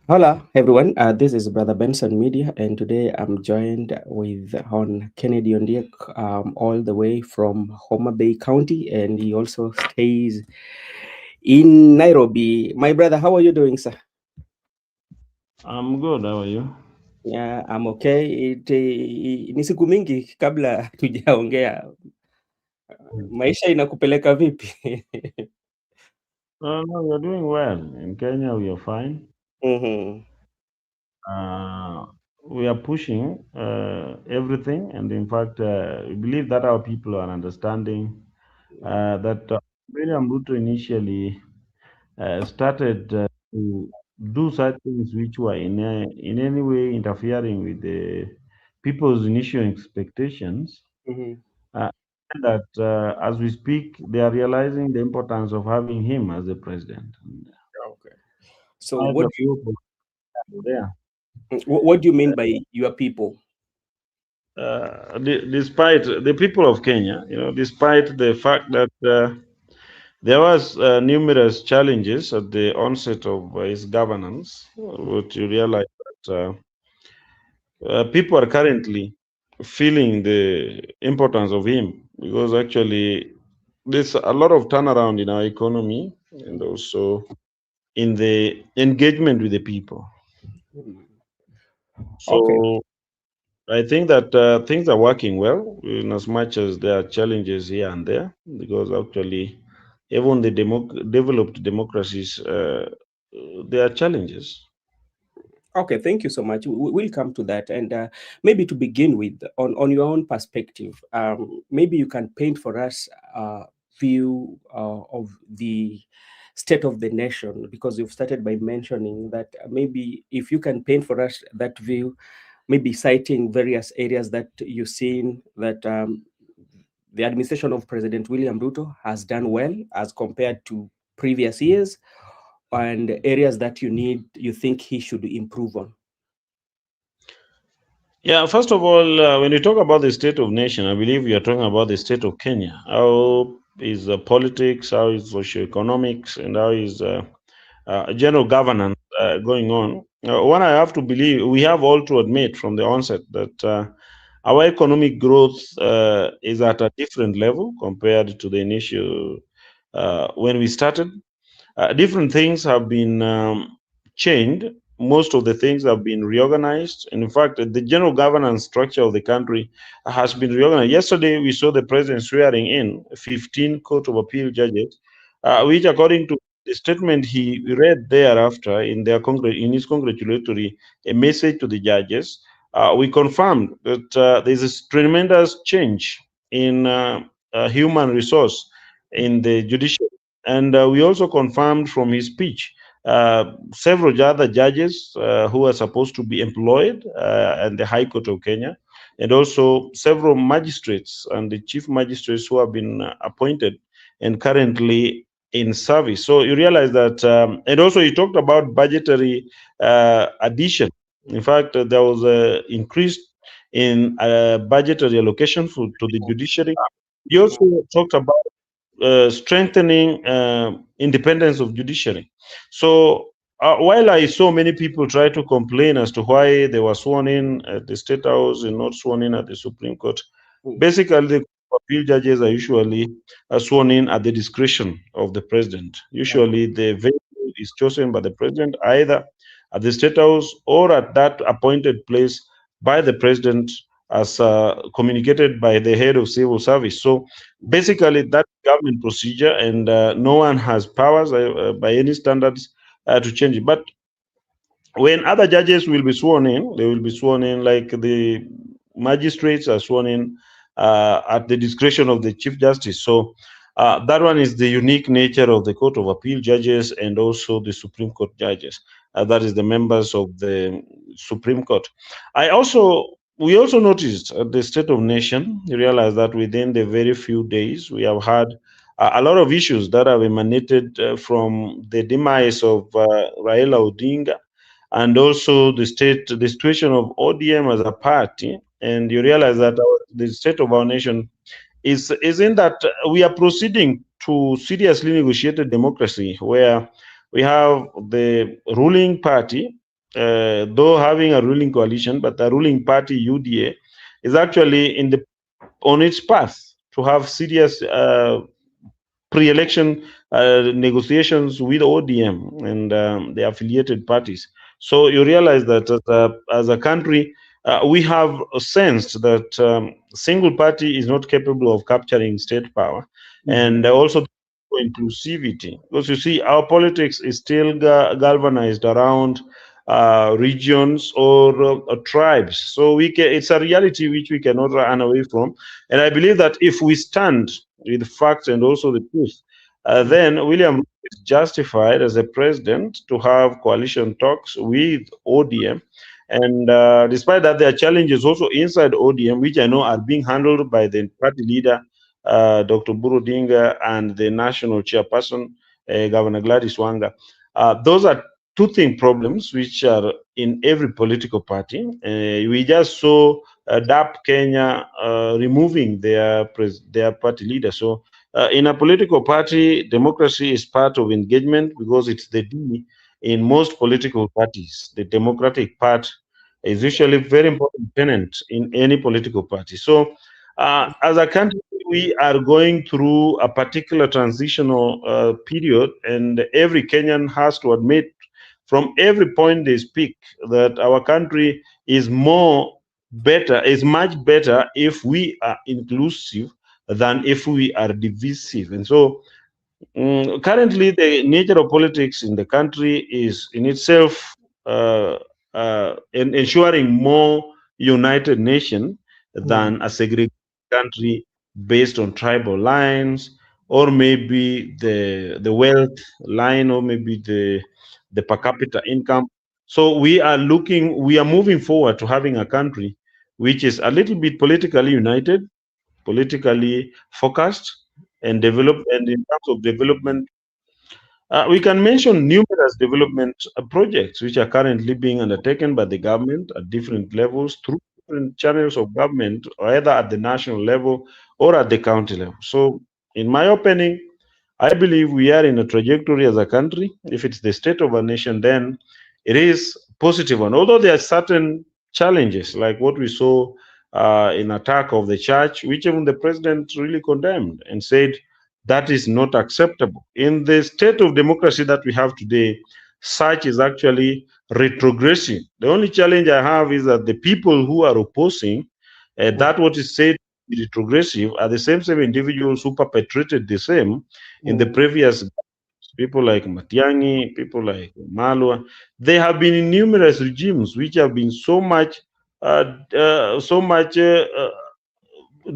Hello, everyone. This is Brother Benson Media, and today I'm joined with on Kennedy Ondiek, all the way from Homa Bay County, and he also stays in Nairobi. My brother, how are you doing, sir? I'm good. How are you? Yeah, I'm okay. Ni siku mingi kabla tujaongea. Maisha inakupeleka vipi? No, we are doing well. In Kenya, we are fine. Mhm. Uh, we are pushing everything, and in fact, we believe that our people are understanding that William Ruto initially started to do such things which were in any way interfering with the people's initial expectations. Mhm. Uh, that as we speak, they are realizing the importance of having him as the president. And Okay. So, quite a few people there. what do you mean by your people? Despite the people of Kenya, despite the fact that there was numerous challenges at the onset of his governance, what you realize that people are currently feeling the importance of him because actually there's a lot of turnaround in our economy and also in the engagement with the people. Mhm. Okay. So I think that things are working well in as much as there are challenges here and there because actually even the developed democracies there are challenges. Okay, thank you so much. We'll come to that, and maybe to begin with, on your own perspective, maybe you can paint for us a view of the state of the nation, because you've started by mentioning that maybe if you can paint for us that view, maybe citing various areas that you've seen that the administration of President William Ruto has done well as compared to previous years, and areas that you think he should improve on. Yeah, first of all, when you talk about the state of nation, I believe you are talking about the state of Kenya. How is politics, how is socioeconomics, and how is general governance going on? One, I have to believe we have all to admit from the onset that our economic growth is at a different level compared to the initial when we started. Different things have been changed. Most of the things have been reorganized. And in fact, the general governance structure of the country has been reorganized. Yesterday, we saw the president swearing in 15 Court of Appeal judges, which, according to the statement he read thereafter in his congratulatory a message to the judges, we confirmed that there's a tremendous change in human resource in the judiciary. And we also confirmed from his speech several other judges who are supposed to be employed at the High Court of Kenya, and also several magistrates and the chief magistrates who have been appointed and currently in service. So you realize that, and also he talked about budgetary addition. In fact, there was an increase in budgetary allocation to the judiciary. He also talked about strengthening independence of judiciary. So while I saw many people try to complain as to why they were sworn in at the State House and not sworn in at the Supreme Court, basically the appeal judges are usually sworn in at the discretion of the president. Usually the venue is chosen by the president either at the State House or at that appointed place by the president as communicated by the head of civil service. So basically, that government procedure, and no one has powers by any standards to change it. But when other judges will be sworn in, they will be sworn in like the magistrates are sworn in at the discretion of the Chief Justice. So that one is the unique nature of the Court of Appeal judges and also the Supreme Court judges. That is the members of the Supreme Court. We also noticed at the State of Nation, you realize that within the very few days we have had a lot of issues that have emanated from the demise of Raila Odinga and also the situation of ODM as a party. And you realize that the state of our nation is in that we are proceeding to seriously negotiated democracy, where we have the ruling party though having a ruling coalition, but the ruling party UDA is actually on its path to have serious pre-election negotiations with ODM and the affiliated parties. So you realize that as a country, we have sensed that single party is not capable of capturing state power, Mhm. and also inclusivity. Because you see, our politics is still galvanized around regions or tribes. So it's a reality which we cannot run away from. And I believe that if we stand with facts and also the truth, then William Ruto is justified as a president to have coalition talks with ODM. And despite that, there are challenges also inside ODM, which I know are being handled by the party leader, Dr. Buru Dinga, and the national chairperson, Governor Gladys Wanga. Those are two thing problems which are in every political party. We just saw DAP Kenya removing their party leader. So in a political party, democracy is part of engagement because it's the D in most political parties. The democratic part is usually very important tenant in any political party. So as a country, we are going through a particular transitional period, and every Kenyan has to admit from every point they speak that our country is much better if we are inclusive than if we are divisive. And so currently, the nature of politics in the country is in itself ensuring more united nation Mhm. than a segregated country based on tribal lines, or maybe the wealth line, or maybe the per capita income. So we are moving forward to having a country which is a little bit politically united, politically focused, and develop. And in terms of development, we can mention numerous development projects which are currently being undertaken by the government at different levels through different channels of government, either at the national level or at the county level. So, in my opinion, I believe we are in a trajectory as a country. If it's the state of a nation, then it is positive one. Although there are certain challenges, like what we saw in attack of the church, which even the president really condemned and said that is not acceptable. In the state of democracy that we have today, such is actually retrogressing. The only challenge I have is that the people who are opposing that what is said retrogressive are the same individuals who perpetrated the same in the Mhm. previous. People like Matiangi, people like Malwa, they have been in numerous regimes which have been so much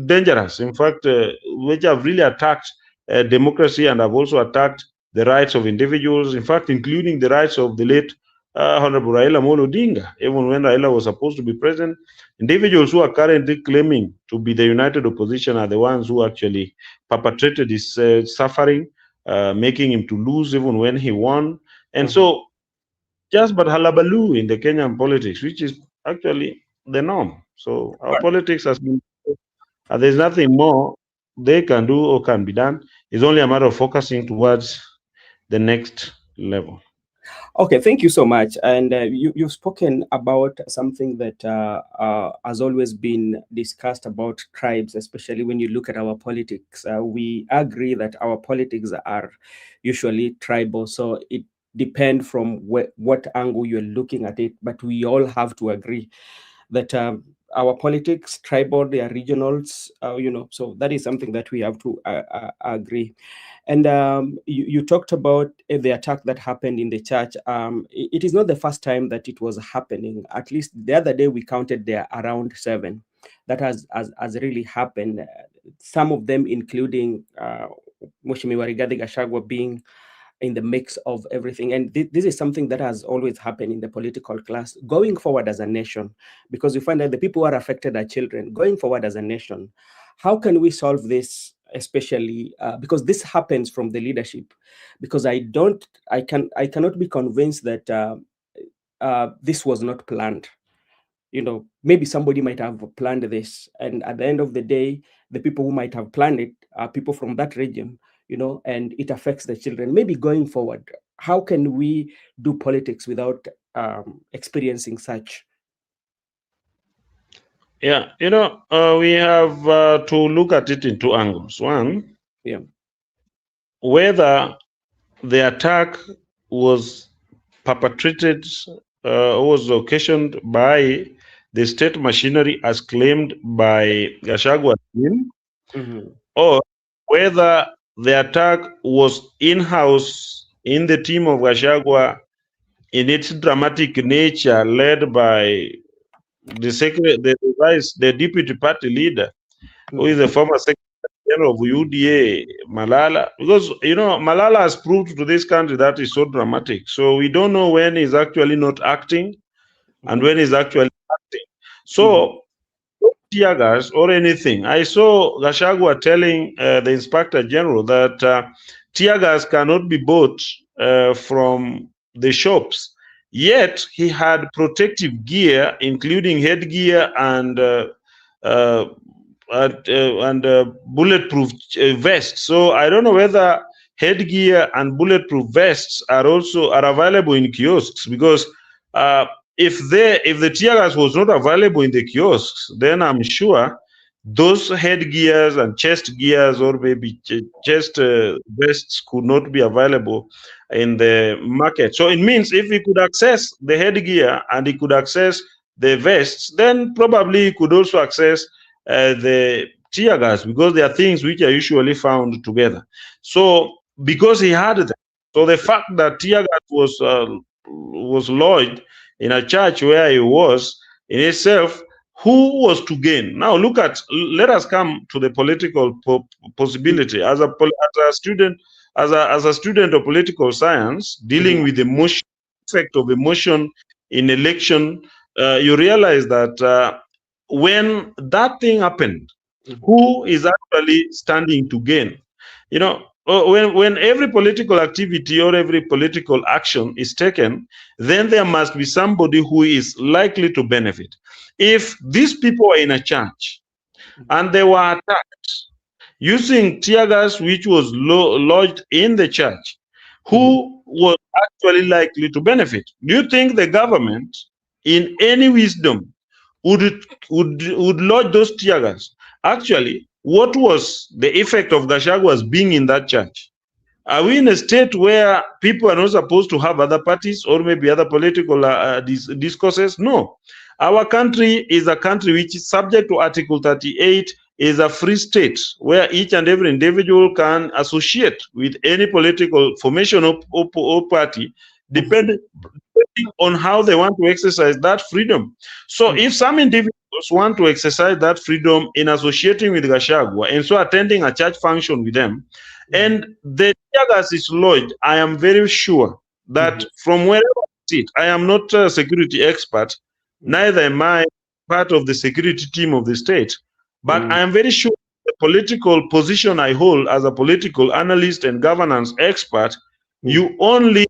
dangerous. In fact, which have really attacked democracy and have also attacked the rights of individuals. In fact, including the rights of the late Honorable Raila Molo Odinga. Even when Raila was supposed to be president, individuals who are currently claiming to be the united opposition are the ones who actually perpetrated this suffering, making him to lose even when he won. And Mhm. so, just but halabaloo in the Kenyan politics, which is actually the norm. So our politics has been there's nothing more they can do or can be done. It's only a matter of focusing towards the next level. Okay, thank you so much. And you've spoken about something that has always been discussed about tribes, especially when you look at our politics. We agree that our politics are usually tribal, so it depends from what angle you're looking at it, but we all have to agree that our politics, tribal, they are regionals, so that is something that we have to agree. And you talked about the attack that happened in the church. It is not the first time that it was happening. At least the other day we counted there around seven. That has really happened. Some of them, including Mheshimiwa Rigathi Gachagua being in the mix of everything. And this is something that has always happened in the political class going forward as a nation, because we find that the people who are affected are children. Going forward as a nation, how can we solve this? Especially because this happens from the leadership, because I cannot be convinced that this was not planned. Maybe somebody might have planned this, and at the end of the day, the people who might have planned it are people from that region, and it affects the children. Maybe going forward, how can we do politics without experiencing such? Yeah, we have to look at it in two angles. One, Yeah. whether the attack was perpetrated, was occasioned by the state machinery as claimed by Gachagua, Mm-hmm. or whether the attack was in-house in the team of Gachagua in its dramatic nature, led by the deputy party leader, who is the Mm-hmm. former secretary general of UDA, Malala. Because Malala has proved to this country that is so dramatic. So we don't know when he's actually not acting and Mm-hmm. when he's actually acting. Mm-hmm. So tear gas or anything. I saw Gachagua telling the inspector general that tear gas cannot be bought from the shops. Yet he had protective gear, including headgear uh, and bulletproof vests. So I don't know whether headgear and bulletproof vests are available in kiosks, because uh, if the tear gas was not available in the kiosks, then I'm sure those headgears and chest gears, or maybe chest vests, could not be available in the market. So it means if he could access the headgear and he could access the vests, then probably he could also access the tear gas, because they are things which are usually found together. So because he had them, so the fact that tear gas was lodged in a church where he was in itself, who was to gain? Now let us come to the political possibility. As a student, as a student of political science, dealing Mm-hmm. with emotion, effect of emotion in election, you realize that when that thing happened, Mm-hmm. who is actually standing to gain? When every political activity or every political action is taken, then there must be somebody who is likely to benefit. If these people were in a church and they were attacked using tear gas which was lodged in the church, Mm-hmm. who was actually likely to benefit? Do you think the government, in any wisdom, would lodge those tear gas? Actually, what was the effect of Gashagua's being in that church? Are we in a state where people are not supposed to have other parties or maybe other political discourses? No. Our country is a country which is subject to Article 38, is a free state where each and every individual can associate with any political formation or party, depending on how they want to exercise that freedom. So if some individuals want to exercise that freedom in associating with Gachagua and so attending a church function with them, and the tear gas is lodged, I am very sure that Mm-hmm. from wherever I sit, I am not a security expert, neither am I part of the security team of the state, but Mm-hmm. I am very sure the political position I hold as a political analyst and governance expert, Mm-hmm. you only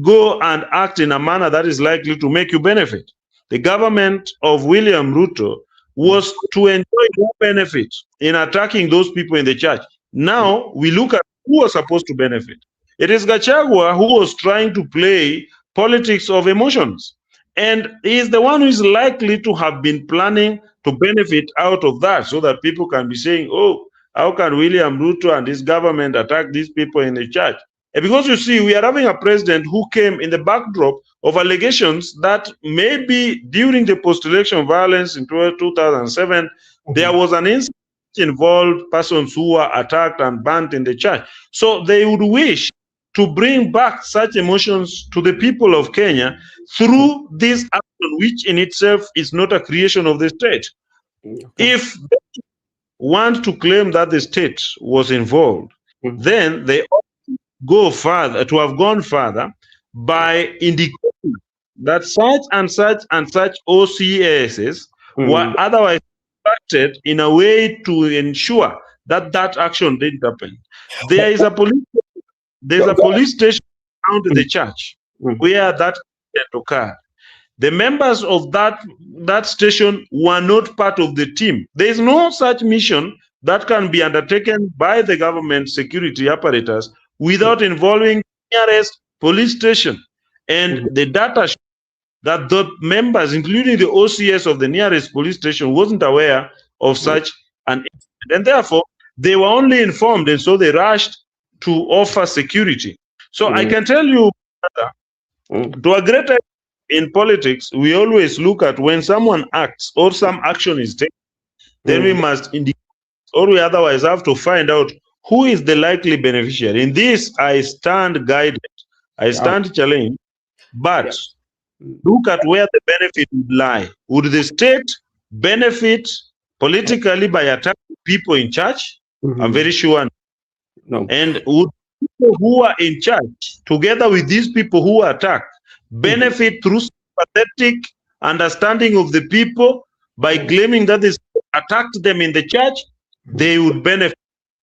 go and act in a manner that is likely to make you benefit. The government of William Ruto was to enjoy no benefit in attacking those people in the church. Now we look at who was supposed to benefit. It is Gachagua who was trying to play politics of emotions. And he is the one who is likely to have been planning to benefit out of that, so that people can be saying, oh, how can William Ruto and his government attack these people in the church? And because you see, we are having a president who came in the backdrop of allegations that maybe during the post-election violence in 2007, there was an incident which involved persons who were attacked and burnt in the church. So they would wish to bring back such emotions to the people of Kenya through this action, which in itself is not a creation of the state. Okay. If they want to claim that the state was involved, Mm-hmm. then they go further, to have gone further by indicating that such and such and such OCASs were Mm-hmm. otherwise structured in a way to ensure that that action didn't happen. There is a police, there's a police station around the church Mm-hmm. where that incident occurred. The members of that station were not part of the team. There is no such mission that can be undertaken by the government security apparatus without involving nearest police station. And the data that the members, including the OCS of the nearest police station, wasn't aware of such an incident. And therefore, they were only informed, and so they rushed to offer security. So I mm, can tell you, mm, to a greater in politics, we always look at when someone acts or some action is taken, then we mm. must indicate, or we otherwise have to find out who is the likely beneficiary. In this, I stand guided, I Yeah, stand challenged, yeah. but Mm, look at where the benefit would lie. Would the state benefit politically by attacking people in charge? I'm mhm. very sure. No. And would people who are in charge, together with these people who are attacked, Mhm, benefit through sympathetic understanding of the people by mm, claiming that they attacked them in the church? mhm. They would benefit.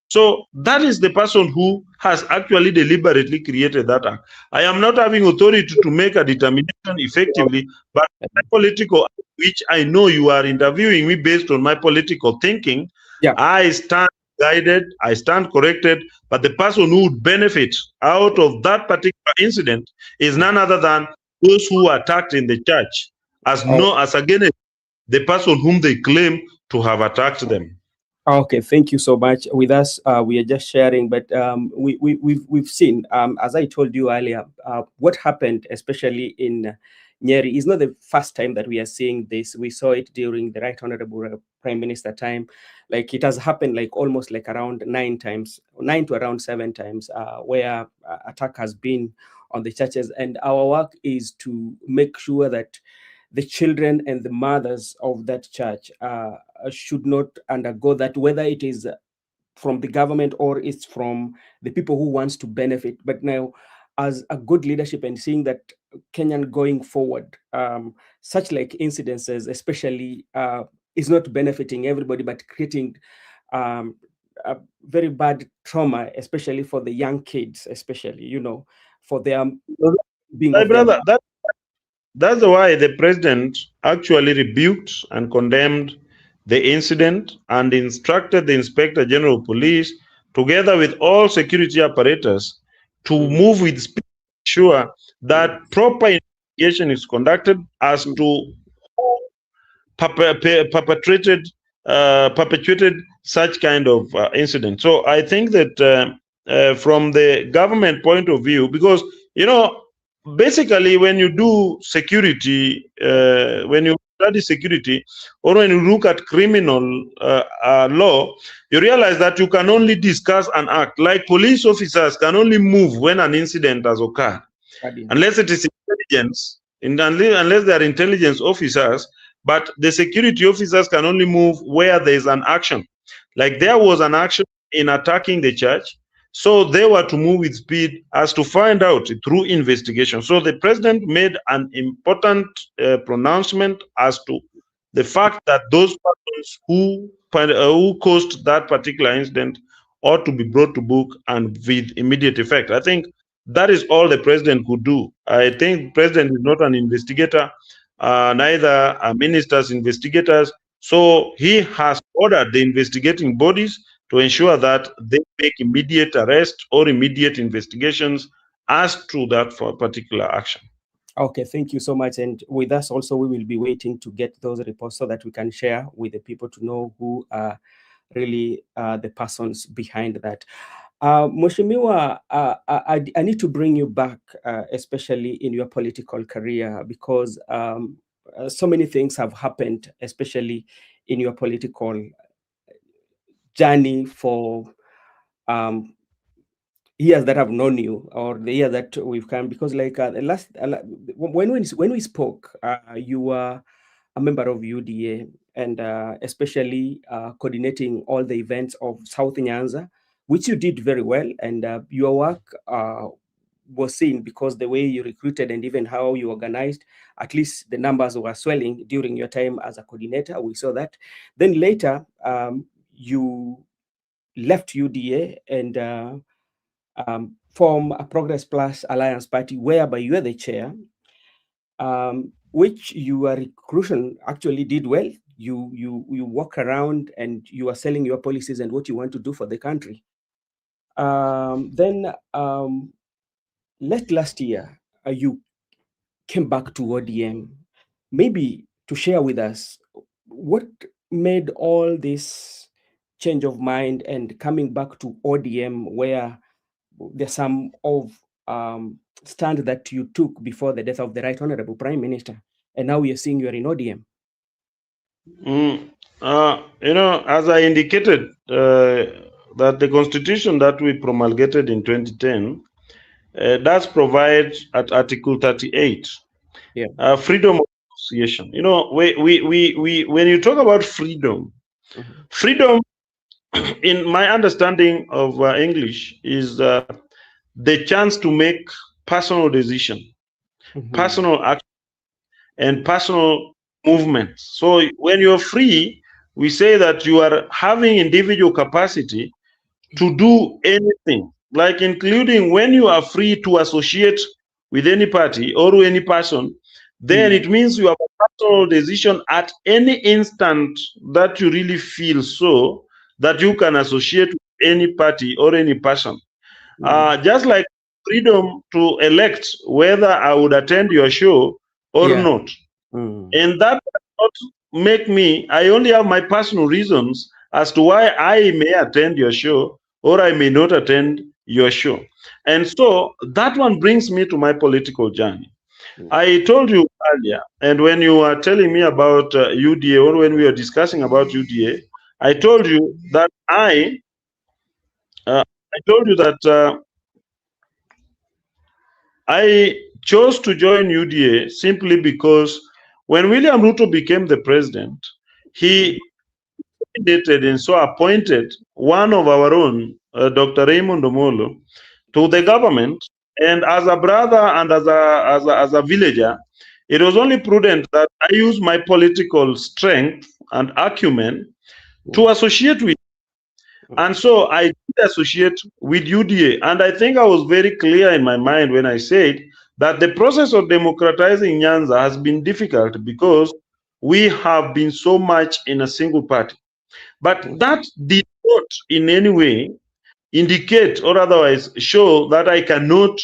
So that is the person who has actually deliberately created that act. I am not having authority to make a determination effectively, but my political, which I know you are interviewing me based on my political thinking, Yeah. I stand guided, I stand corrected, but the person who would benefit out of that particular incident is none other than those who attacked in the church, as Oh, no as against the person whom they claim to have attacked them. okay, thank you so much. With us, we are just sharing, but we've seen, as I told you earlier, what happened, especially in Nyeri, is not the first time that we are seeing this. We saw it during the Right Honorable Prime Minister time. Like it has happened like almost like around 9 times, 9 to around 7 times, where attack has been on the churches. And our work is to make sure that the children and the mothers of that church should not undergo that, whether it is from the government or it's from the people who wants to benefit. But now, as a good leadership and seeing that Kenyan going forward, such like incidences, especially, is not benefiting everybody, but creating um, a very bad trauma, especially for the young kids, especially, for their being My of their. brother, that's why the president actually rebuked and condemned the incident and instructed the Inspector General of Police, together with all security apparatus, to Mm, move with speed to ensure that mm, proper investigation is conducted as mm. to perpetuated such kind of incident. So I think that from the government point of view, because basically when you do security, when you study security, or when you look at criminal law, you realize that you can only discuss an act. Like police officers can only move when an incident has occurred, Guardian. unless it is intelligence, unless they are intelligence officers. But the security officers can only move where there is an action. Like there was an action in attacking the church, so they were to move with speed as to find out through investigation. So the president made an important pronouncement as to the fact that those persons who caused that particular incident ought to be brought to book and with immediate effect. I think that is all the president could do. I think the president is not an investigator, neither are ministers investigators. So he has ordered the investigating bodies to ensure that they make immediate arrest or immediate investigations as to that for particular action. Okay, thank you so much. And with us also, we will be waiting to get those reports so that we can share with the people to know who are really the persons behind that. Mheshimiwa, I need to bring you back, especially in your political career, because so many things have happened, especially in your political journey for um, years that I've known you, or the year that we've come. Because like the last when we spoke, you were a member of UDA, and especially coordinating all the events of South Nyanza, which you did very well, and your work was seen because the way you recruited and even how you organized, at least the numbers were swelling during your time as a coordinator. We saw that. Then later, you left UDA and form a Progress Plus Alliance Party, whereby you are the chair, which your recruitment actually did well. You walk around and you are selling your policies and what you want to do for the country. Then late last year, you came back to ODM. Maybe to share with us what made all this change of mind and coming back to ODM, where there's some of stand that you took before the death of the Right Honorable Prime Minister, and now you're seeing you're in ODM. Mm, as I indicated, that the constitution that we promulgated in 2010 does provide at Article 38 Yeah. freedom of association. When you talk about freedom, Mhm. freedom, in my understanding of English, is the chance to make personal decision, Mhm. personal action, and personal movements. So when you're free, we say that you are having individual capacity to do anything, like including when you are free to associate with any party or any person, then Mm. it means you have a personal decision at any instant that you really feel so that you can associate with any party or any person. Mm. Just like freedom to elect whether I would attend your show or Yeah. not. Mm. And that does not make me, I only have my personal reasons as to why I may attend your show or I may not attend your show. And so that one brings me to my political journey. Mm. I told you earlier, and when you were telling me about UDA, or when we were discussing about UDA, I told you that I told you that I chose to join UDA simply because when William Ruto became the president, Mm. he nominated and so appointed one of our own, Dr. Raymond Omolo, to the government. And as a brother and as a villager, it was only prudent that I use my political strength and acumen Mm. to associate with. Mm. And so I did associate with UDA. And I think I was very clear in my mind when I said that the process of democratizing Nyanza has been difficult because we have been so much in a single party. But Mm. that did not in any way indicate or otherwise show that I cannot,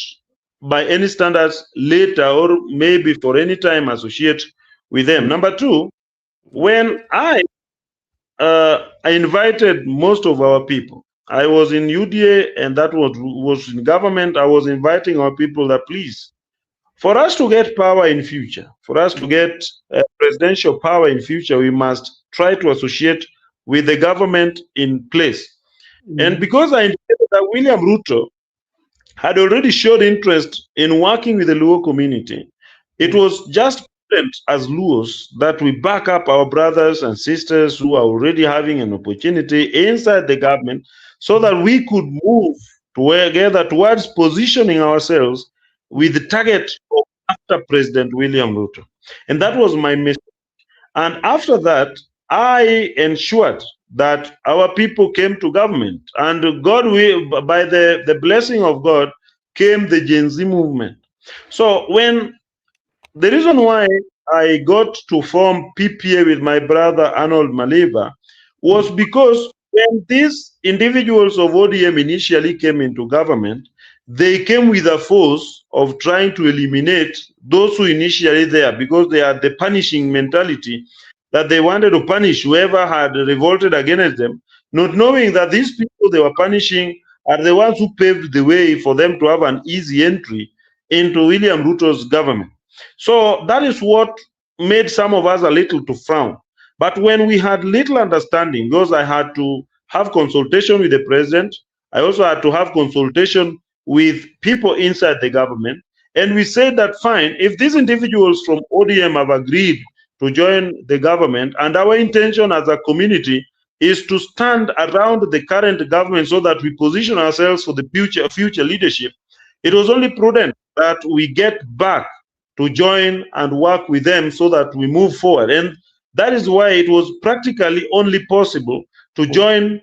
by any standards, later or maybe for any time associate with them. Mm. Number two, when I invited most of our people. I was in UDA and that was in government. I was inviting our people that please, for us to get power in future, for us to Mm. get presidential power in future, we must try to associate with the government in place. And Mm. because I indicated that William Ruto had already showed interest in working with the Luo community, it Mm. was just prudent as Luos that we back up our brothers and sisters who are already having an opportunity inside the government so that we could move together towards positioning ourselves with the target of after President William Ruto. And that was my mission. And after that, I ensured that our people came to government. And God, by the blessing of God, came the Gen Z movement. So when the reason why I got to form PPA with my brother Arnold Maliva was Mm. because when these individuals of ODM initially came into government, they came with a force of trying to eliminate those who initially there because they had the punishing mentality that they wanted to punish whoever had revolted against them, not knowing that these people they were punishing are the ones who paved the way for them to have an easy entry into William Ruto's government. So that is what made some of us a little to frown. But when we had little understanding, because I had to have consultation with the president, I also had to have consultation with people inside the government. And we said that fine, if these individuals from ODM have agreed to join the government, and our intention as a community is to stand around the current government so that we position ourselves for the future leadership, it was only prudent that we get back to join and work with them so that we move forward. And that is why it was practically only possible to Mm. join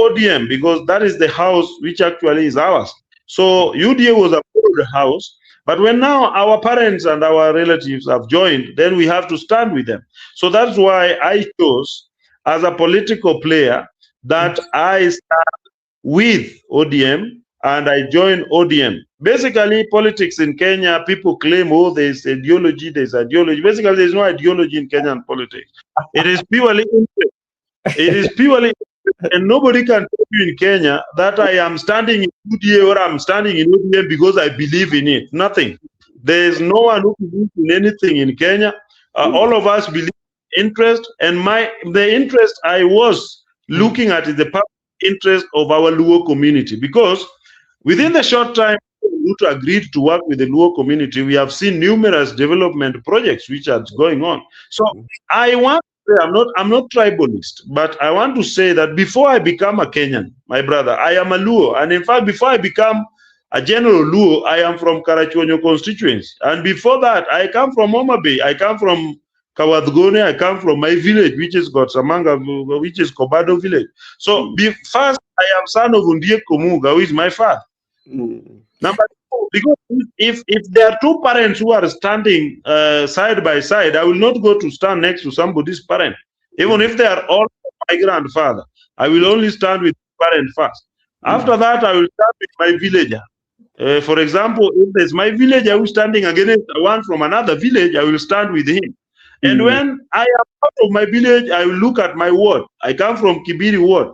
ODM because that is the house which actually is ours. So UDA was a borrowed house, but when now our parents and our relatives have joined, then we have to stand with them. So that's why I chose as a political player Mm. that I stand with ODM and I joined ODM. Basically, politics in Kenya, people claim, oh, there's ideology, there's ideology. Basically, there's no ideology in Kenyan politics. It is purely interest. It is purely, and nobody can tell you in Kenya that I am standing in UDA or I'm standing in ODM because I believe in it. Nothing. There is no one who believes in anything in Kenya. All of us believe in interest, and the interest I was looking at is the public interest of our Luo community, because within the short time Ruto agreed to work with the Luo community, we have seen numerous development projects which are going on. So I want to say, I'm not tribalist, but I want to say that before I become a Kenyan, my brother, I am a Luo. And in fact, before I become a general Luo, I am from Karachuonyo constituency. And before that, I come from Homa Bay. I come from Kawadgone. I come from my village, which is Gotsamanga, which is Kobado village. So first, I am son of Undie Komuga, who is my father. Number two, because if there are two parents who are standing side by side, I will not go to stand next to somebody's parent. Even if they are all my grandfather, I will only stand with the parent first. After that, I will stand with my villager. For example, if there's my villager who's standing against one from another village, I will stand with him. And when I am out of my village, I will look at my ward. I come from Kibiri ward.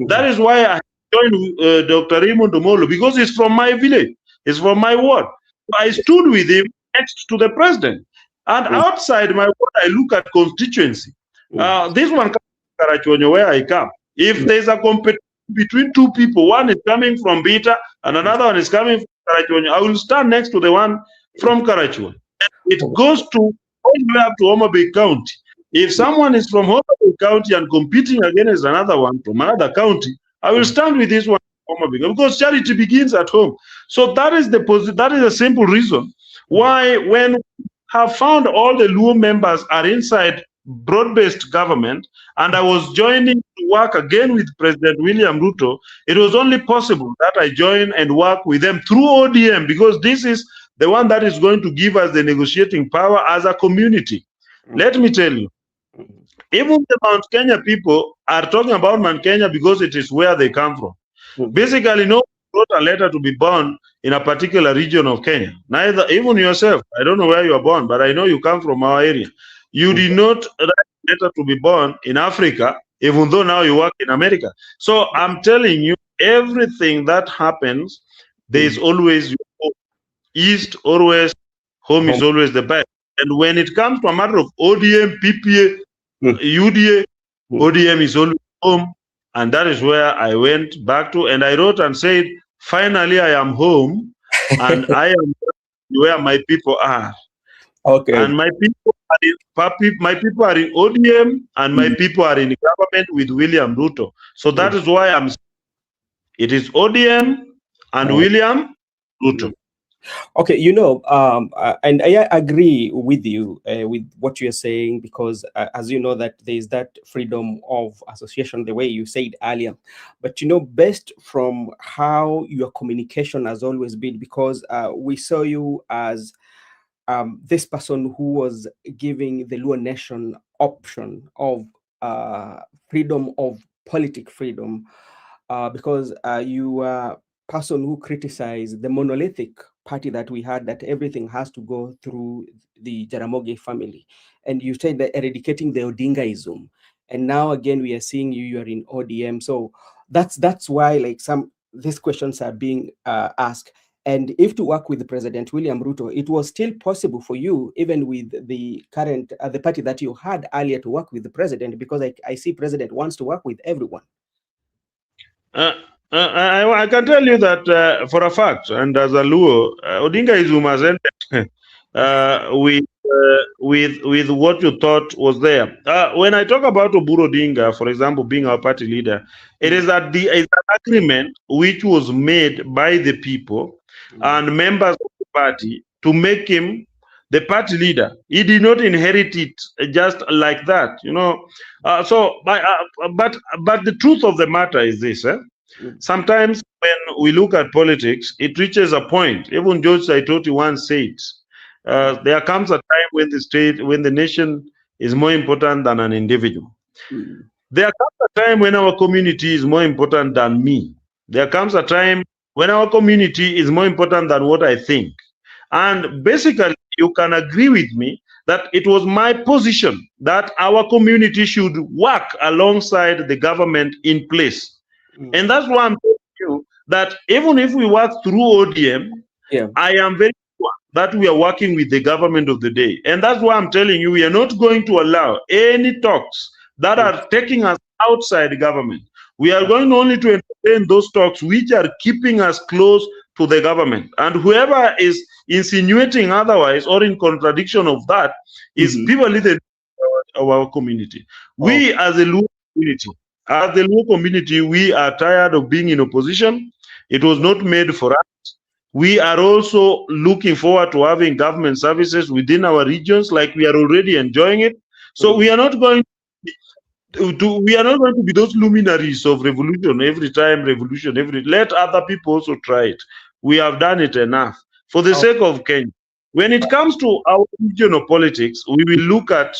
That is why I joined Dr. Raymond Omolo, because he's from my village. He's from my ward. So I stood with him next to the president. And outside my ward, I look at constituency. This one comes from Karachuonyo, where I come. If there's a competition between two people, one is coming from Beta and another one is coming from Karachuonyo, I will stand next to the one from Karachuonyo. It goes to all the way up to Homa Bay County. If someone is from Homa Bay County and competing against another one from another county, I will stand with this one from Homa Bay, because charity begins at home. So that is a simple reason why, when we have found all the Luo members are inside broad-based government, and I was joining to work again with President William Ruto, it was only possible that I join and work with them through ODM, because this is the one that is going to give us the negotiating power as a community. Let me tell you, even the Mount Kenya people are talking about Mount Kenya because it is where they come from. Basically, no one wrote a letter to be born in a particular region of Kenya. Neither, even yourself, I don't know where you are born, but I know you come from our area. You did not write a letter to be born in Africa, even though now you work in America. So I'm telling you, everything that happens, there is always east or west, home is always the best. And when it comes to a matter of ODM, PPA, UDA, ODM is always home. And that is where I went back to. And I wrote and said, finally, I am home. And I am where my people are. Okay. And my people are in ODM, and my people are in government with William Ruto. So that is why it is ODM and William Ruto. Okay, and I agree with you with what you're saying, because as you know, that there is that freedom of association, the way you said earlier. But based from how your communication has always been, because we saw you as this person who was giving the Luo nation option of freedom of politic freedom, because you were person who criticized the monolithic party that we had, that everything has to go through the Jaramogi family. And you said that eradicating the Odingaism. And now again, we are seeing you are in ODM. So that's why these questions are being asked. And if to work with President William Ruto, it was still possible for you, even with the current, the party that you had earlier, to work with the president, because I see president wants to work with everyone. I can tell you that for a fact, and as a Luo, Odingaism has ended with what you thought was there. When I talk about Oburu Odinga, for example, being our party leader, it is an agreement which was made by the people and members of the party to make him the party leader. He did not inherit it just like that, but the truth of the matter is this. Sometimes when we look at politics, it reaches a point. Even George Saitoti once said, there comes a time when the nation is more important than an individual. There comes a time when our community is more important than me. There comes a time when our community is more important than what I think. And basically, you can agree with me that it was my position that our community should work alongside the government in place. Mm. And that's why I'm telling you that even if we work through ODM, Yeah. I am very sure that we are working with the government of the day. And that's why I'm telling you, we are not going to allow any talks that Mm. are taking us outside the government. We are going only to entertain those talks which are keeping us close to the government. And whoever is insinuating otherwise or in contradiction of that is Mhm. people in our community. Oh. We as a Luo community, we are tired of being in opposition. It was not made for us. We are also looking forward to having government services within our regions, like we are already enjoying it. So Mm. we are not going to be those luminaries of revolution every time revolution. Let other people also try it. We have done it enough for the Oh. sake of Kenya. When it comes to our regional politics, we will look at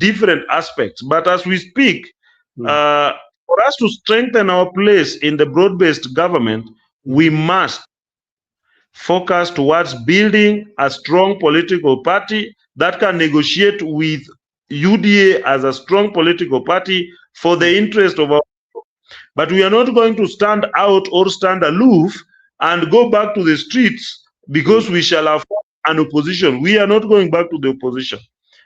different aspects. But as we speak, Mm. uh, for us to strengthen our place in the broad-based government, we Mhm. must focus towards building a strong political party that can negotiate with UDA as a strong political party for Mm. the interest of our. But we are not going to stand out or stand aloof and go back to the streets Mm. because we shall have an opposition. We are not going back to the opposition.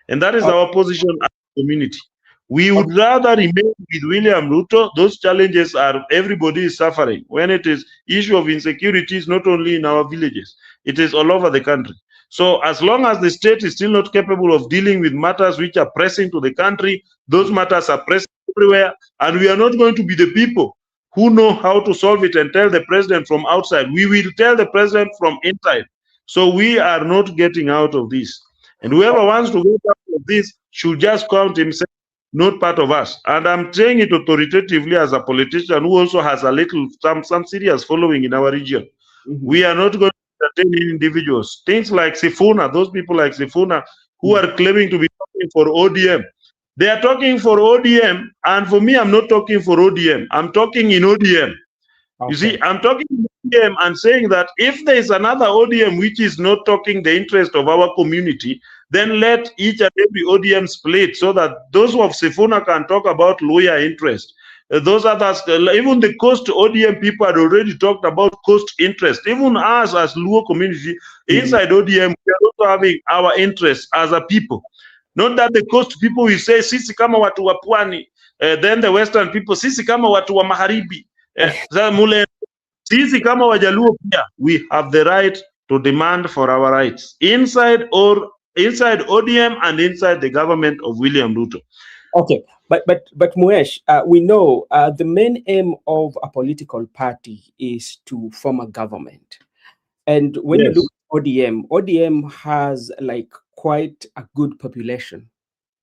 And that is Oh. our position as a community. We Oh. would rather remain with William Ruto. Those challenges are everybody is suffering. When it is issue of insecurities, not only in our villages, it is all over the country. So as long as the state is still not capable of dealing with matters which are pressing to the country, those Mm. matters are pressing everywhere, and we are not going to be the people who know how to solve it and tell the president from outside. We will tell the president from inside. So we are not getting out of this. And Oh. whoever wants to get out of this should just count himself not part of us. And I'm saying it authoritatively as a politician who also has a little, some serious following in our region. Mhm. We are not going to entertain individuals. Things like Sifuna, those people like Sifuna who Mm. are claiming to be talking for ODM. They are talking for ODM, and for me, I'm not talking for ODM. I'm talking in ODM. You Okay. see, I'm talking ODM and saying that if there is another ODM which is not talking the interest of our community, then let each and every ODM split so that those of Sifuna can talk about lawyer interest. Those others, even the coast ODM people had already talked about coast interest. Even us as Luo community Mhm. inside ODM, we are also having our interests as a people. Not that the coast people will say sisi kama watu wa pwani, then the western people sisi kama watu wa magharibi. Mule sisi kama Wajaluo pia, we have the right to demand for our rights inside ODM and inside the government of William Ruto. Okay, but Muesh, we know the main aim of a political party is to form a government, and when you look Yes. at ODM has like quite a good population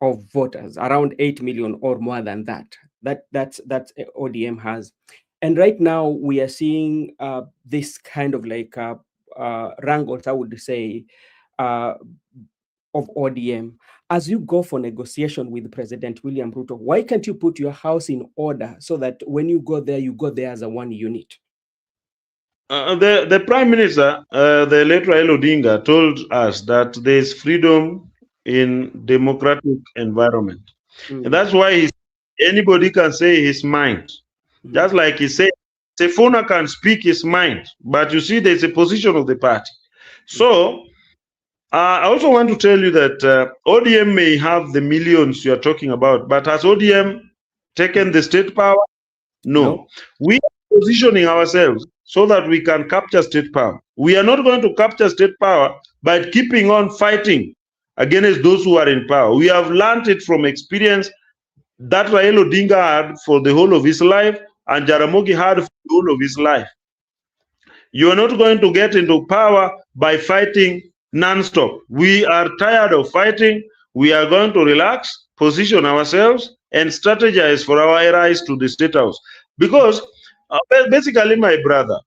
of voters, around 8 million or more than that. That's ODM has, and right now we are seeing this kind of like wrangles, I would say, uh, of ODM. As you go for negotiation with President William Ruto, why can't you put your house in order so that when you go there as a one unit? The Prime Minister, the late Raila Odinga, told us that there is freedom in democratic environment. And Mm, that's why anybody can say his mind. mm, Just like he said, Sefona can speak his mind. But you see, there's a position of the party. mm, So I also want to tell you that ODM may have the millions you are talking about, but has ODM taken mm. the state power? No. No. We are positioning ourselves so that we can capture state power. We are not going to capture state power by keeping on fighting against those who are in power. We have learned it from experience that Raila Odinga had for the whole of his life and Jaramogi had for the whole of his life. You are not going to get into power by fighting non-stop. We are tired of fighting. We are going to relax, position ourselves, and strategize for our rise to the state house. Because basically, my brother,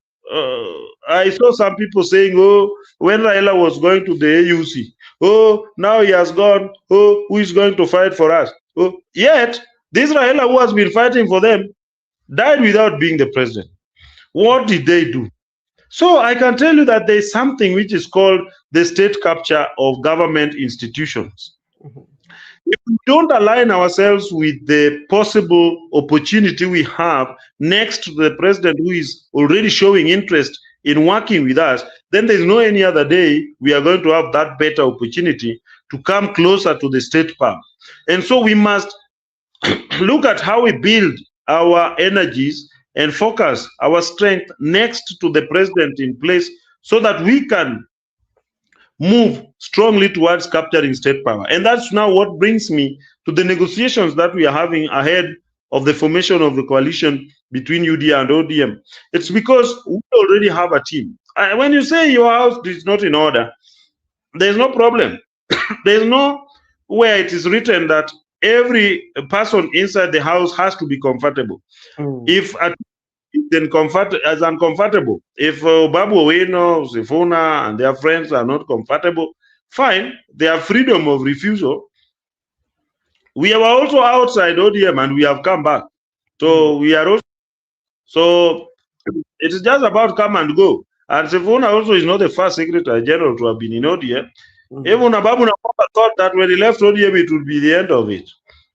I saw some people saying, oh, when Raila was going to the AUC, oh, now he has gone, oh, who is going to fight for us? Oh, yet, this Raila who has been fighting for them died without being the president. What did they do? So I can tell you that there is something which is called the state capture of government institutions. Mhm. If we don't align ourselves with the possible opportunity we have next to the president who is already showing interest in working with us, then there's no any other day we are going to have that better opportunity to come closer to the state power. And so we must look at how we build our energies and focus our strength next to the president in place so that we can move strongly towards capturing state power. And that's now what brings me to the negotiations that we are having ahead of the formation of the coalition between UD and ODM. It's because we already have a team. When you say your house is not in order, there's no problem. There's no where it is written that every person inside the house has to be comfortable. Mm. If at then comfort as uncomfortable. If Babu Owino, Sifuna, and their friends are not comfortable, fine, they have freedom of refusal. We are also outside ODM and we have come back. Mm. So we are also, so it is just about come and go. And Sifuna also is not the first secretary general to have been in ODM. Mm. Even Ababu Namwamba thought that when he left ODM, it would be the end of it.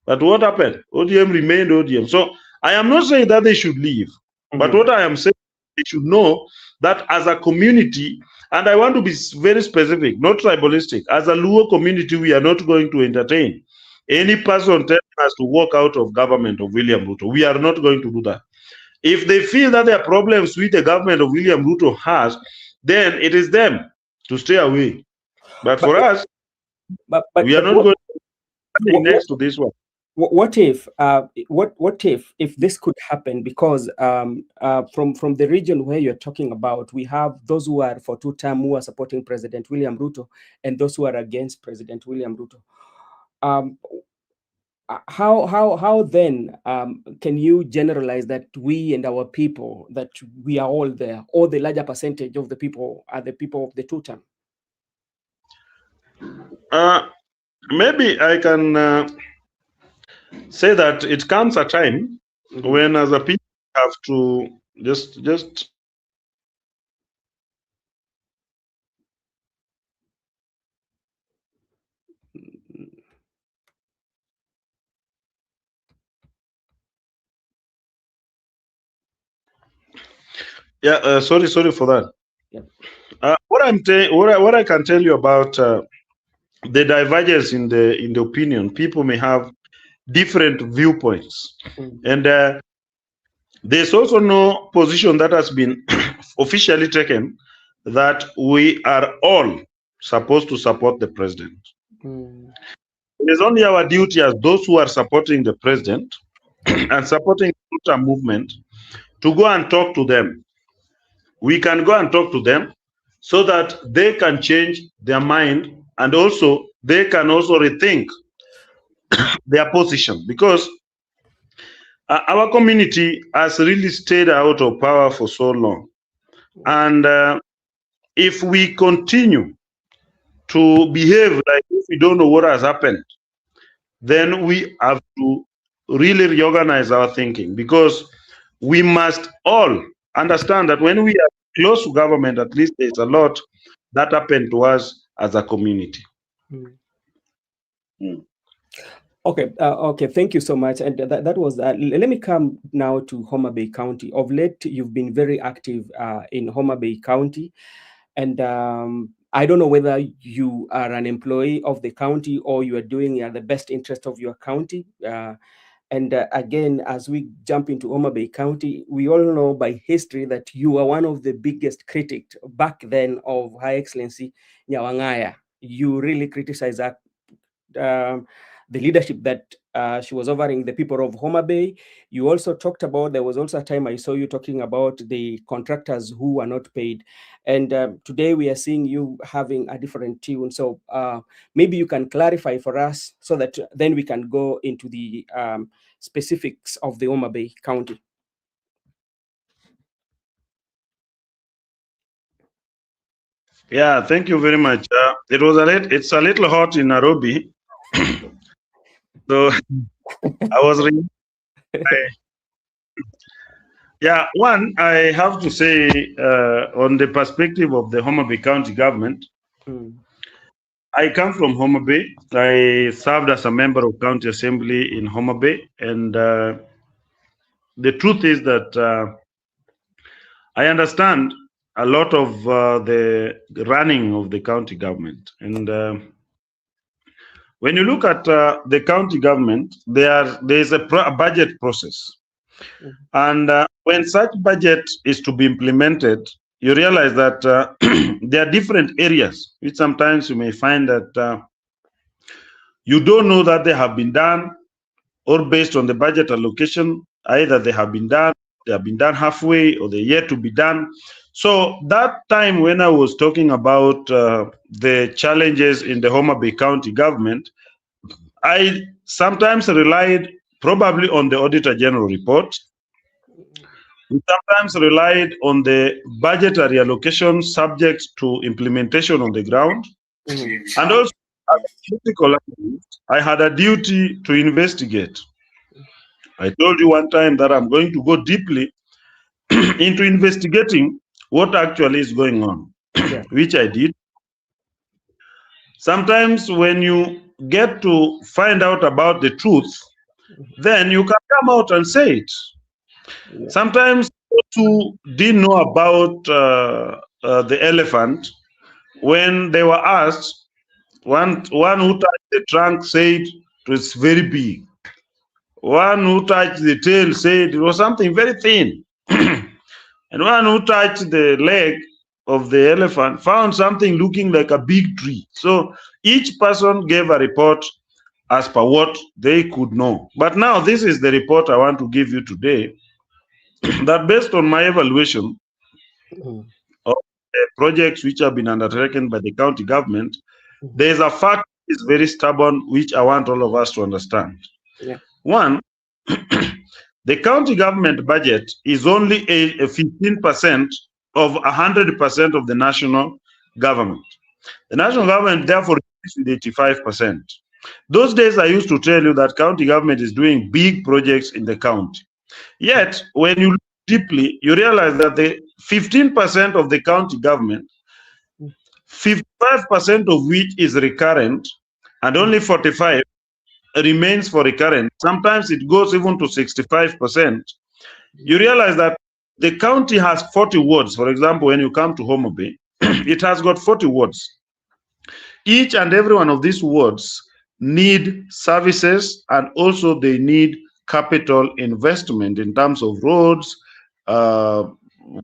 But what happened? ODM remained ODM. So I am not saying that they should leave. But Mhm. what I am saying, they should know that as a community, and I want to be very specific, not tribalistic, as a Luo community, we are not going to entertain any person telling us to walk out of government of William Ruto. We are not going to do that. If they feel that there are problems with the government of William Ruto has, then it is them to stay away. But But for us, we are but not going to be what next to this one. what if what if this could happen, because from the region where you're talking about, we have those who are for two term who are supporting President William Ruto and those who are against President William Ruto. um, how then can you generalize that we and our people, that we are all there, or the larger percentage of the people are the people of the two term? Uh, Maybe I can say that it comes a time Mhm. when, as a people, have to just yeah. Sorry for that. Yeah. What I can tell you about the divergence in the opinion. People may have different viewpoints, Mm. and there's also no position that has been officially taken that we are all supposed to support the president. Mm. It is only our duty as those who are supporting the president and supporting the movement to go and talk to them. We can go and talk to them so that they can change their mind, and also they can also rethink their position, because our community has really stayed out of power for so long. And if we continue to behave like if we don't know what has happened, then we have to really reorganize our thinking, because we must all understand that when we are close to government, at least there's a lot that happened to us as a community. Mm. Mm. Okay, okay, thank you so much. And that was, let me come now to Homa Bay County. Of late, you've been very active in Homa Bay County. And I don't know whether you are an employee of the county or you are doing the best interest of your county. And again, as we jump into Homa Bay County, we all know by history that you are one of the biggest critics back then of Her Excellency Nyawangaya. You really criticize that, the leadership that she was offering the people of Homa Bay. You also talked about, there was also a time I saw you talking about the contractors who were not paid. And today we are seeing you having a different tune. So maybe you can clarify for us so that then we can go into the specifics of the Homa Bay County. Yeah, thank you very much. It's a little hot in Nairobi, so I was. Yeah, one, I have to say, on the perspective of the Homa Bay County government, Mm, I come from Homa Bay. I served as a member of County Assembly in Homa Bay, and the truth is that I understand a lot of the running of the county government. And when you look at the county government, there is a budget process. mm, And when such budget is to be implemented, you realize that there are different areas, which sometimes you may find that you don't know that they have been done, or based on the budget allocation, either they have been done halfway, or they're yet to be done. So that time when I was talking about the challenges in the Homa Bay County government, I sometimes relied probably on the Auditor General report. We sometimes relied on the budgetary allocation subject to implementation on the ground. mm, And also, as a political activist, I had a duty to investigate. I told you one time that I'm going to go deeply into investigating what actually is going on, yeah. which I did. Sometimes, when you get to find out about the truth, then you can come out and say it. Yeah. Sometimes, those who didn't know about the elephant, when they were asked, one who touched the trunk said it was very big. One who touched the tail said it was something very thin. And one who touched the leg of the elephant found something looking like a big tree. So each person gave a report as per what they could know. But now this is the report I want to give you today, that based on my evaluation Mm, of the projects which have been undertaken by the county government, mm, there is a fact that is very stubborn, which I want all of us to understand. yeah. One, the county government budget is only a 15% of 100% of the national government. The national government therefore is with 85%. Those days I used to tell you that county government is doing big projects in the county. Yet, when you look deeply, you realize that the 15% of the county government, Mm, 55% of which is recurrent, and mm, only 45 remains for recurrent. Sometimes it goes even to 65%. You realize that the county has 40 wards. For example, when you come to Homa Bay, it has got 40 wards. Each and every one of these wards need services, and also they need capital investment in terms of roads,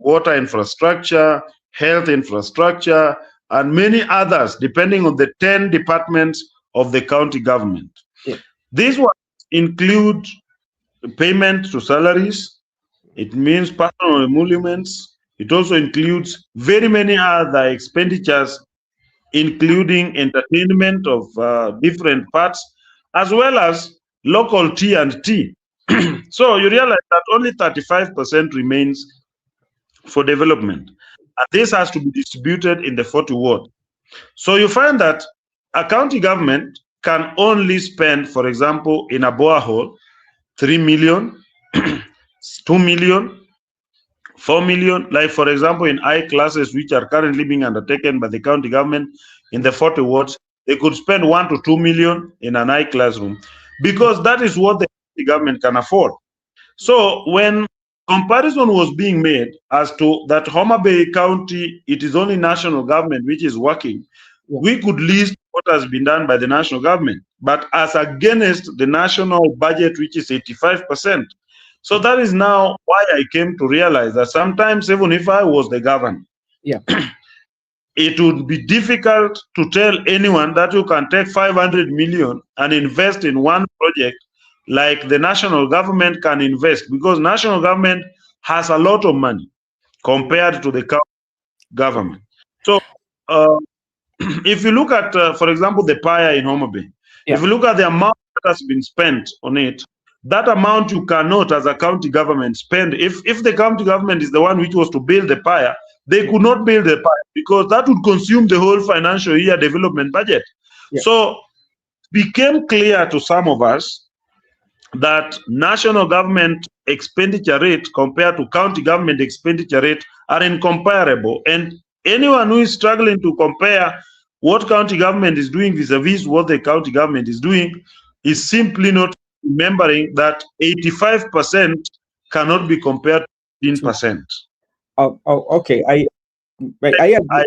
water infrastructure, health infrastructure, and many others, depending on the 10 departments of the county government. yeah. These ones include payment to salaries. It means personal emoluments. It also includes very many other expenditures, including entertainment of different parts, as well as local T and T. So you realize that only 35% remains for development. And this has to be distributed in the 40 ward. So you find that a county government can only spend, for example, in a borehole, 3 million, 2 million, 4 million. Like, for example, in I classes, which are currently being undertaken by the county government in the 40 wards, they could spend 1 to 2 million in an I classroom, because that is what the county government can afford. So when comparison was being made as to that Homa Bay County, it is only national government which is working, Yeah. we could list what has been done by the national government, but as against the national budget, which is 85%. So that is now why I came to realize that sometimes, even if I was the governor, Yeah. it would be difficult to tell anyone that you can take 500 million and invest in one project like the national government can invest, because national government has a lot of money compared to the government. So if you look at, for example, the PIA in Homa Bay, Yeah. if you look at the amount that has been spent on it, that amount you cannot, as a county government, spend. If the county government is the one which was to build the PIA, they could not build the PIA, because that would consume the whole financial year development budget. Yeah. So it became clear to some of us that national government expenditure rate compared to county government expenditure rate are incomparable. And anyone who is struggling to compare what county government is doing vis-a-vis what the county government is doing is simply not remembering that 85% cannot be compared to 15%. Okay. I I agree.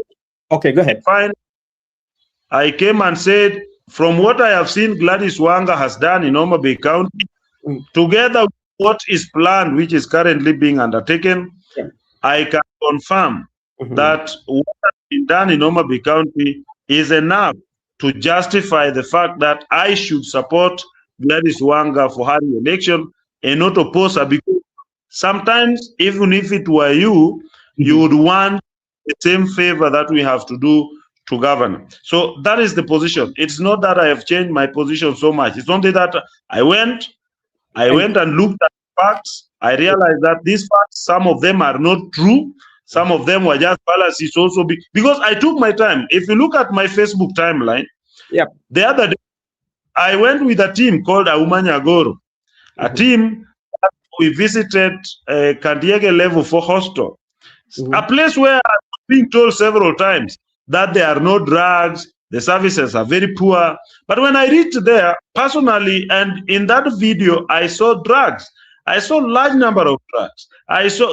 Okay, go ahead. find I came and said, from what I have seen Gladys Wanga has done in Homa Bay County, Mm, together with what is planned, which is currently being undertaken, yeah. I can confirm Mhm, that what has been done in Homa Bay County is enough to justify the fact that I should support Gladys Wanga for her election and not oppose her, because sometimes, even if it were you, you mhm, would want the same favor that we have to do to govern. So that is the position. It's not that I have changed my position so much. It's only that I and went and looked at facts. I realized that these facts, some of them are not true. Some of them were just fallacies also, because I took my time. If you look at my Facebook timeline, yeah. the other day, I went with a team called Aumanya Goro, a Mhm, team that we visited Kandiege Level 4 Hostel, a mhm, place where I've been told several times that there are no drugs, the services are very poor. But when I reached there personally, and in that video, I saw drugs. I saw large number of drugs.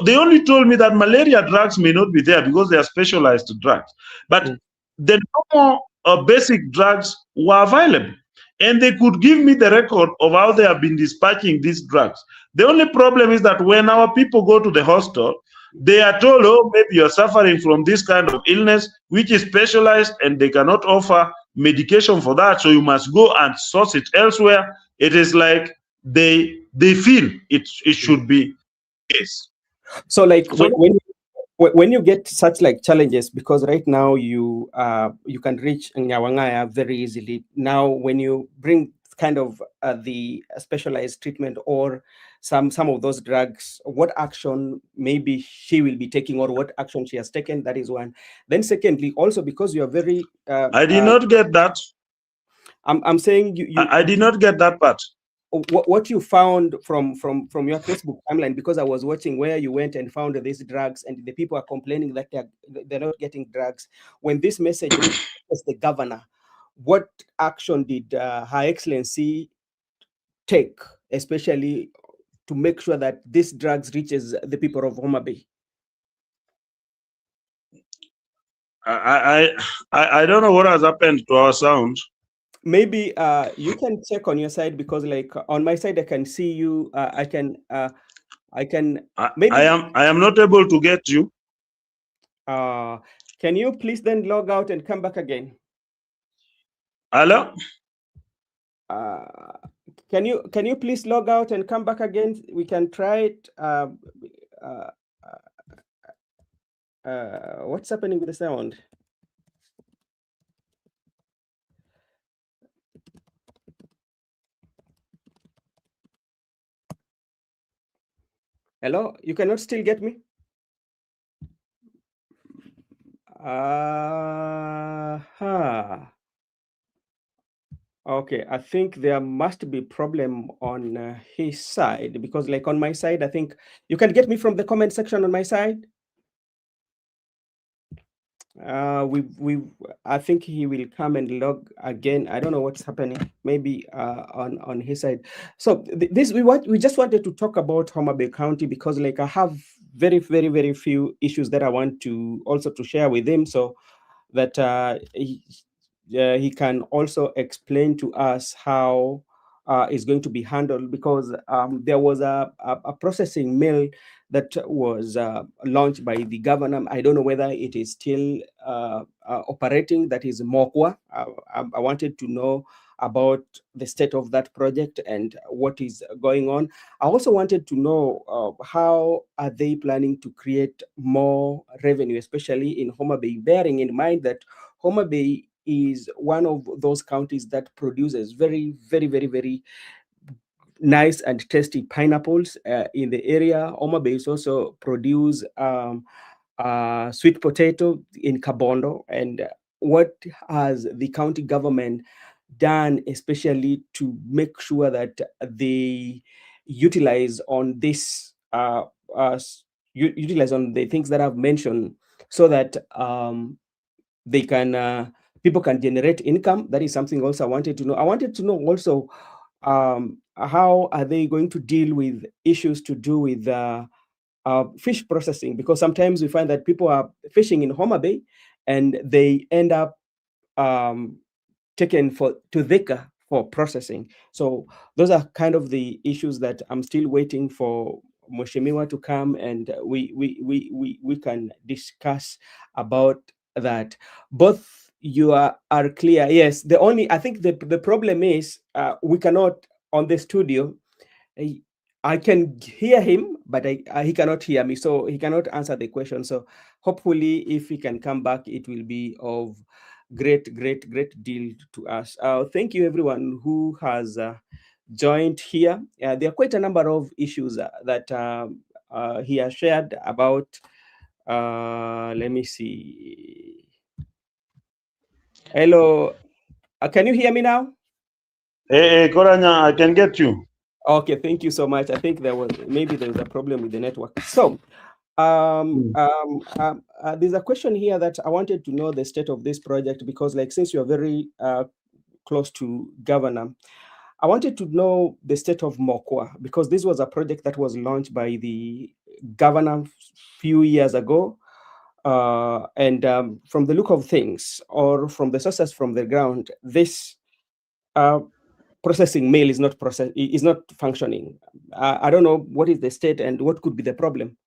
They only told me that malaria drugs may not be there because they are specialized drugs. But mm, the normal basic drugs were available. And they could give me the record of how they have been dispatching these drugs. The only problem is that when our people go to the hospital, they are told, oh, maybe you're suffering from this kind of illness, which is specialized, and they cannot offer medication for that. So you must go and source it elsewhere. It is like they feel it mm. should be case. So like So when you get such like challenges, because right now you can reach Nyawangaya very easily. Now when you bring kind of the specialized treatment or some of those drugs, what action maybe she will be taking or what action she has taken, that is one. Then secondly, also because you are very I did not get that. I'm saying you I did not get that part. what you found from your Facebook timeline, because I was watching where you went and found these drugs and the people are complaining that they're not getting drugs. When this message reached the governor, what action did Her Excellency take, especially to make sure that these drugs reaches the people of Homa Bay? I don't know what has happened to our sound. Maybe you can check on your side, because like on my side I can see you. I can maybe I am not able to get you. Uh, can you please then log out and come back again? Hello? Uh, can you please log out and come back again? We can try it. Uh, what's happening with the sound? Hello, you cannot still get me? Okay, I think there must be problem on his side, because like on my side, I think you can get me from the comment section on my side. We I think he will come and log again. I don't know what's happening. Maybe on his side. So this we just wanted to talk about Homa Bay County, because like I have very few issues that I want to also to share with him, so that he can also explain to us how it's going to be handled, because there was a processing mill that was launched by the governor. I don't know whether it is still operating. That is Mokwa. I wanted to know about the state of that project and what is going on. I also wanted to know how are they planning to create more revenue, especially in Homa Bay, bearing in mind that Homa Bay is one of those counties that produces very nice and tasty pineapples in the area. Homa Bay is also produce sweet potato in Kabondo. And what has the county government done, especially to make sure that they utilize on this utilize on the things that I've mentioned, so that they can people can generate income. That is something also I wanted to know. I wanted to know also, how are they going to deal with issues to do with fish processing, because sometimes we find that people are fishing in Homa Bay and they end up um, taken for to Dhika for processing. So those are kind of the issues that I'm still waiting for Moshemiwa to come, and we can discuss about that. Both you are clear. Yes, the only, I think the problem is we cannot on the studio. I I can hear him, but he cannot hear me, so he cannot answer the question. So hopefully, if he can come back, it will be of great deal to us. Thank you, everyone who has joined here. There are quite a number of issues that he has shared about. Let me see. Hello, can you hear me now? Hey, Koranya, I can get you. Okay, thank you so much. I think there was a problem with the network. So there's a question here that I wanted to know the state of this project, because like, since you're very close to governor, I wanted to know the state of Mokwa, because this was a project that was launched by the governor few years ago. And from the look of things, or from the sources from the ground, this uh, processing mill is not functioning. I don't know what is the state and what could be the problem.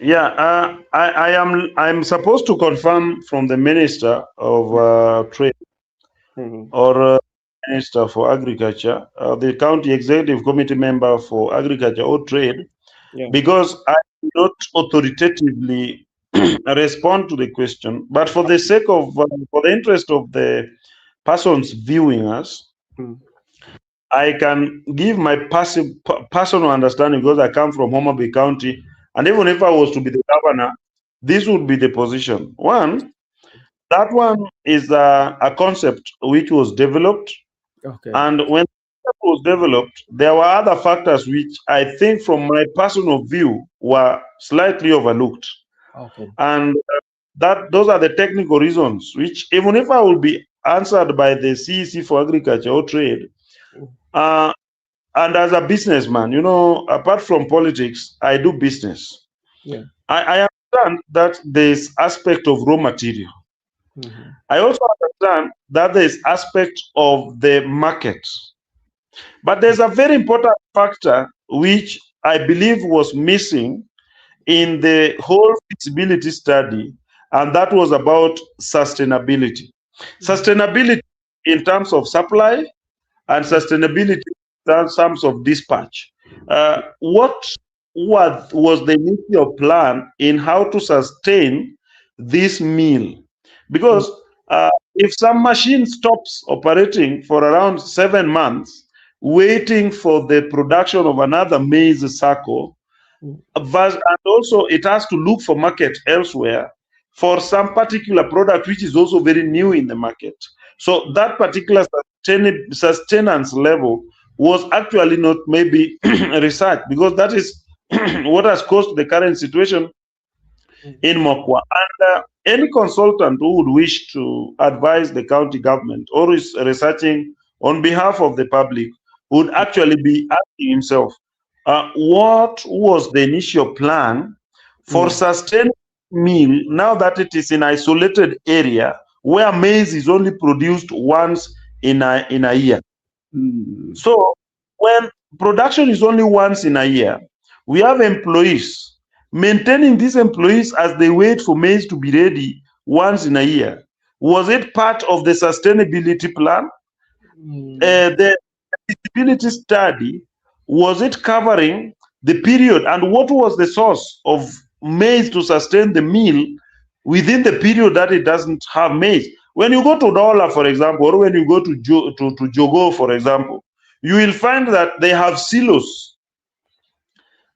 Yeah, I'm supposed to confirm from the Minister of Trade Mm-hmm. or Minister for Agriculture, the County Executive Committee member for Agriculture or Trade, Yeah. because I do not authoritatively respond to the question, but for the sake of, for the interest of the persons viewing us, Mm. I can give my personal understanding, because I come from Homa Bay County, and even if I was to be the governor, this would be the position. One, that one is a concept which was developed, Okay. and when it was developed, there were other factors which I think, from my personal view, were slightly overlooked, Okay. and that those are the technical reasons which, even if I will be answered by the CEC for Agriculture or Trade, Mm. uh, and as a businessman, apart from politics, I do business. Yeah. I understand that there's aspect of raw material. Mm-hmm. I also understand that there's aspect of the market. But there's a very important factor which I believe was missing in the whole feasibility study, and that was about sustainability. Sustainability in terms of supply, and sustainability in terms of dispatch. What was the initial plan in how to sustain this mill? Mm. Because if some machine stops operating for around 7 months, waiting for the production of another maize circle, Mm. and also it has to look for market elsewhere for some particular product which is also very new in the market. So that particular sustenance level was actually not maybe researched, because that is what has caused the current situation Mm. in Mokwa. And any consultant who would wish to advise the county government or is researching on behalf of the public would actually be asking himself, what was the initial plan for Mm. sustaining meal now that it is in isolated area where maize is only produced once in a year? Mm. So when production is only once in a year, we have employees. Maintaining these employees as they wait for maize to be ready once in a year, was it part of the sustainability plan? Mm. The feasibility study, was it covering the period, and what was the source of maize to sustain the meal within the period that it doesn't have maize? When you go to Dollar, for example, or when you go to Jogo, for example, you will find that they have silos,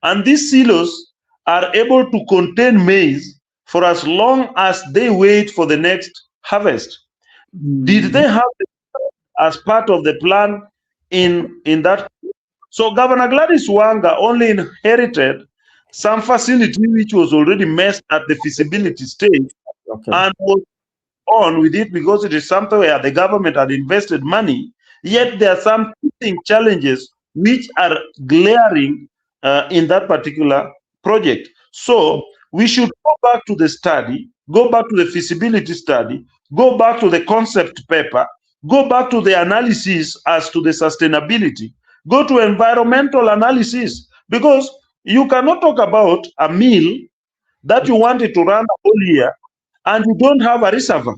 and these silos are able to contain maize for as long as they wait for the next harvest. Did Mm. they have it as part of the plan in that? So Governor Gladys Wanga only inherited some facility which was already messed at the feasibility stage Okay. and was on with it because it is something where the government had invested money, yet there are some teething challenges which are glaring in that particular project. So we should go back to the study, go back to the feasibility study, go back to the concept paper, go back to the analysis as to the sustainability, go to environmental analysis, because you cannot talk about a mill that you wanted to run a whole year and you don't have a reservoir.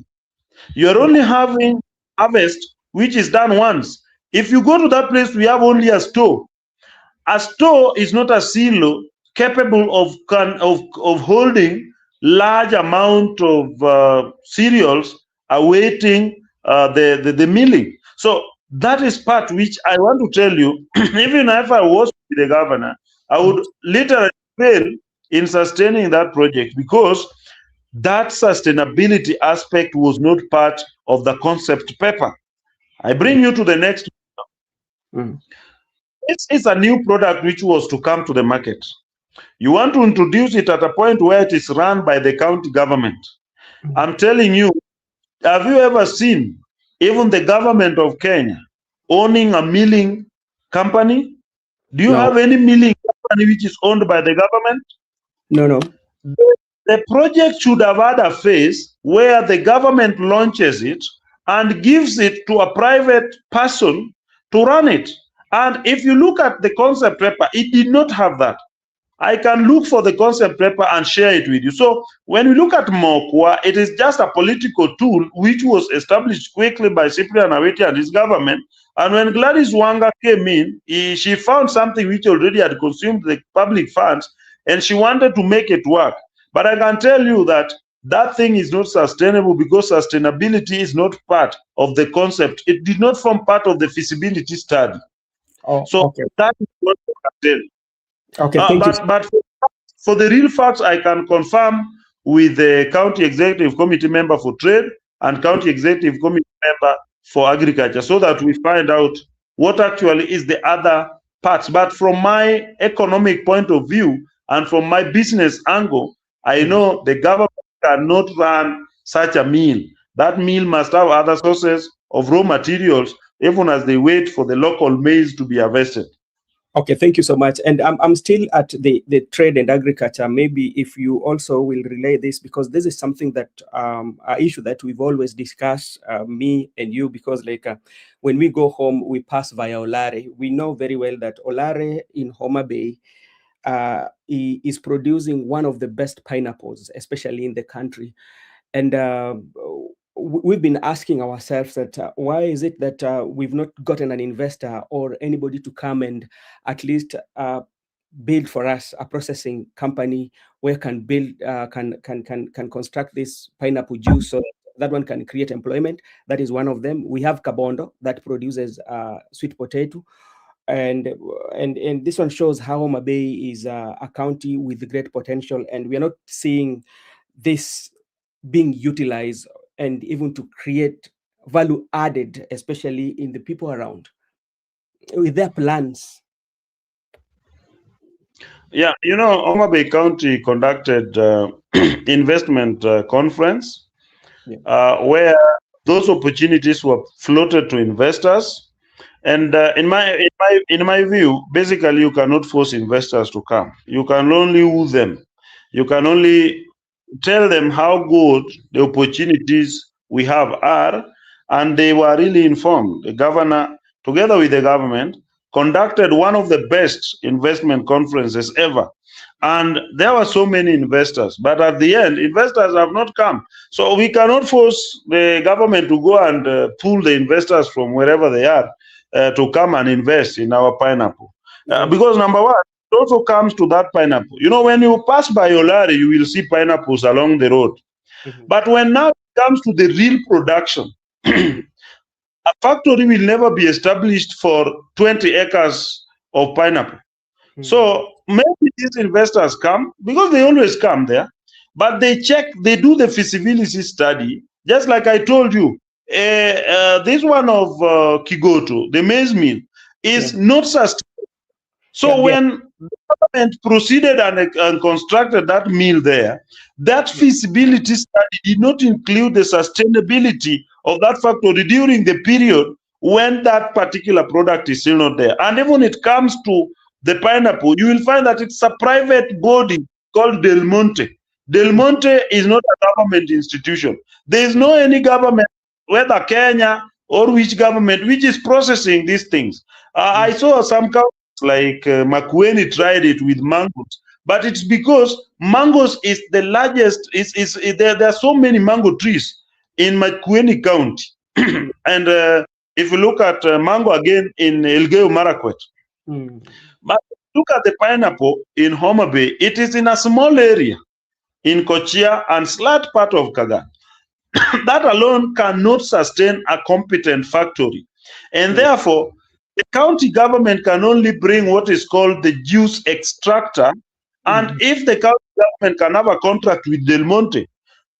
You're only having harvest, which is done once. If you go to that place, we have only a store. A store is not a silo capable of holding large amount of cereals awaiting the milling. So that is part which I want to tell you, even if I was the governor, I would literally fail in sustaining that project because that sustainability aspect was not part of the concept paper. I bring you to the next. Mm. It's a new product which was to come to the market. You want to introduce it at a point where it is run by the county government. I'm telling you, have you ever seen even the government of Kenya owning a milling company? Do you No, have any milling company which is owned by the government? no, no. The project should have had a phase where the government launches it and gives it to a private person to run it. And if you look at the concept paper, it did not have that. I can look for the concept paper and share it with you. So when we look at Mokwa, it is just a political tool which was established quickly by Cyprian Aweti and his government. And when Gladys Wanga came in, she found something which already had consumed the public funds, and she wanted to make it work. But I can tell you that that thing is not sustainable because sustainability is not part of the concept. It did not form part of the feasibility study. Oh, So okay. that is what I can tell you. Okay, thank you. But for the real facts, I can confirm with the county executive committee member for trade and county executive committee member for agriculture so that we find out what actually is the other parts. But from my economic point of view and from my business angle, I know the government cannot run such a mill. That mill must have other sources of raw materials, even as they wait for the local maize to be harvested. Okay, thank you so much. And I'm still at the trade and agriculture. Maybe if you also will relay this, because this is something that an issue that we've always discussed, me and you, because like when we go home, we pass via Olare. We know very well that Olare in Homa Bay is producing one of the best pineapples, especially in the country. And we've been asking ourselves that why is it that we've not gotten an investor or anybody to come and at least build for us a processing company where can build can construct this pineapple juice so that one can create employment. That is one of them. We have Kabondo that produces sweet potato. And this one shows how Homa Bay is a county with great potential, and we are not seeing this being utilized and even to create value added, especially in the people around with their plans. Yeah, you know, Homa Bay County conducted investment conference where those opportunities were floated to investors. And in my view, basically, you cannot force investors to come. You can only woo them. You can only tell them how good the opportunities we have are, and they were really informed. The governor, together with the government, conducted one of the best investment conferences ever. And there were so many investors, but at the end, investors have not come. So we cannot force the government to go and pull the investors from wherever they are to come and invest in our pineapple. Because number one, it also comes to that pineapple. You know, when you pass by Olari, you will see pineapples along the road. But when now it comes to the real production, a factory will never be established for 20 acres of pineapple. So maybe these investors come because they always come there, but they check, they do the feasibility study, just like I told you. This one of Kigoto, the maize mill, is not sustainable. Yeah, So when the government proceeded and constructed that mill there, that feasibility study did not include the sustainability of that factory during the period when that particular product is still not there. And even when it comes to the pineapple, you will find that it's a private body called Del Monte. Del Monte is not a government institution. There is no any government, whether Kenya or which government, which is processing these things. I saw some like Makueni tried it with mangoes, but it's because mangoes is the largest. There are so many mango trees in Makueni County, and if you look at mango again in Elgeyo Marakwet, but look at the pineapple in Homa Bay. It is in a small area in Kochia and slight part of Kaga. That alone cannot sustain a competent factory, and therefore the county government can only bring what is called the juice extractor. And if the county government can have a contract with Del Monte,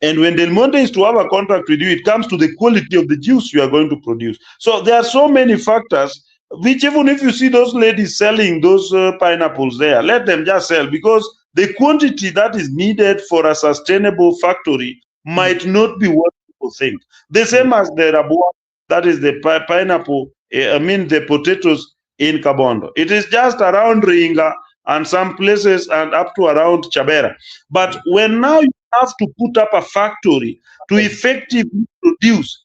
and when Del Monte is to have a contract with you, it comes to the quality of the juice you are going to produce. So there are so many factors, which even if you see those ladies selling those pineapples there, let them just sell, because the quantity that is needed for a sustainable factory might not be what people think. The same as the rabua, that is the pineapple, I mean the potatoes in Kabondo. It is just around Ringa and some places and up to around Chabera. But when now you have to put up a factory to effectively produce,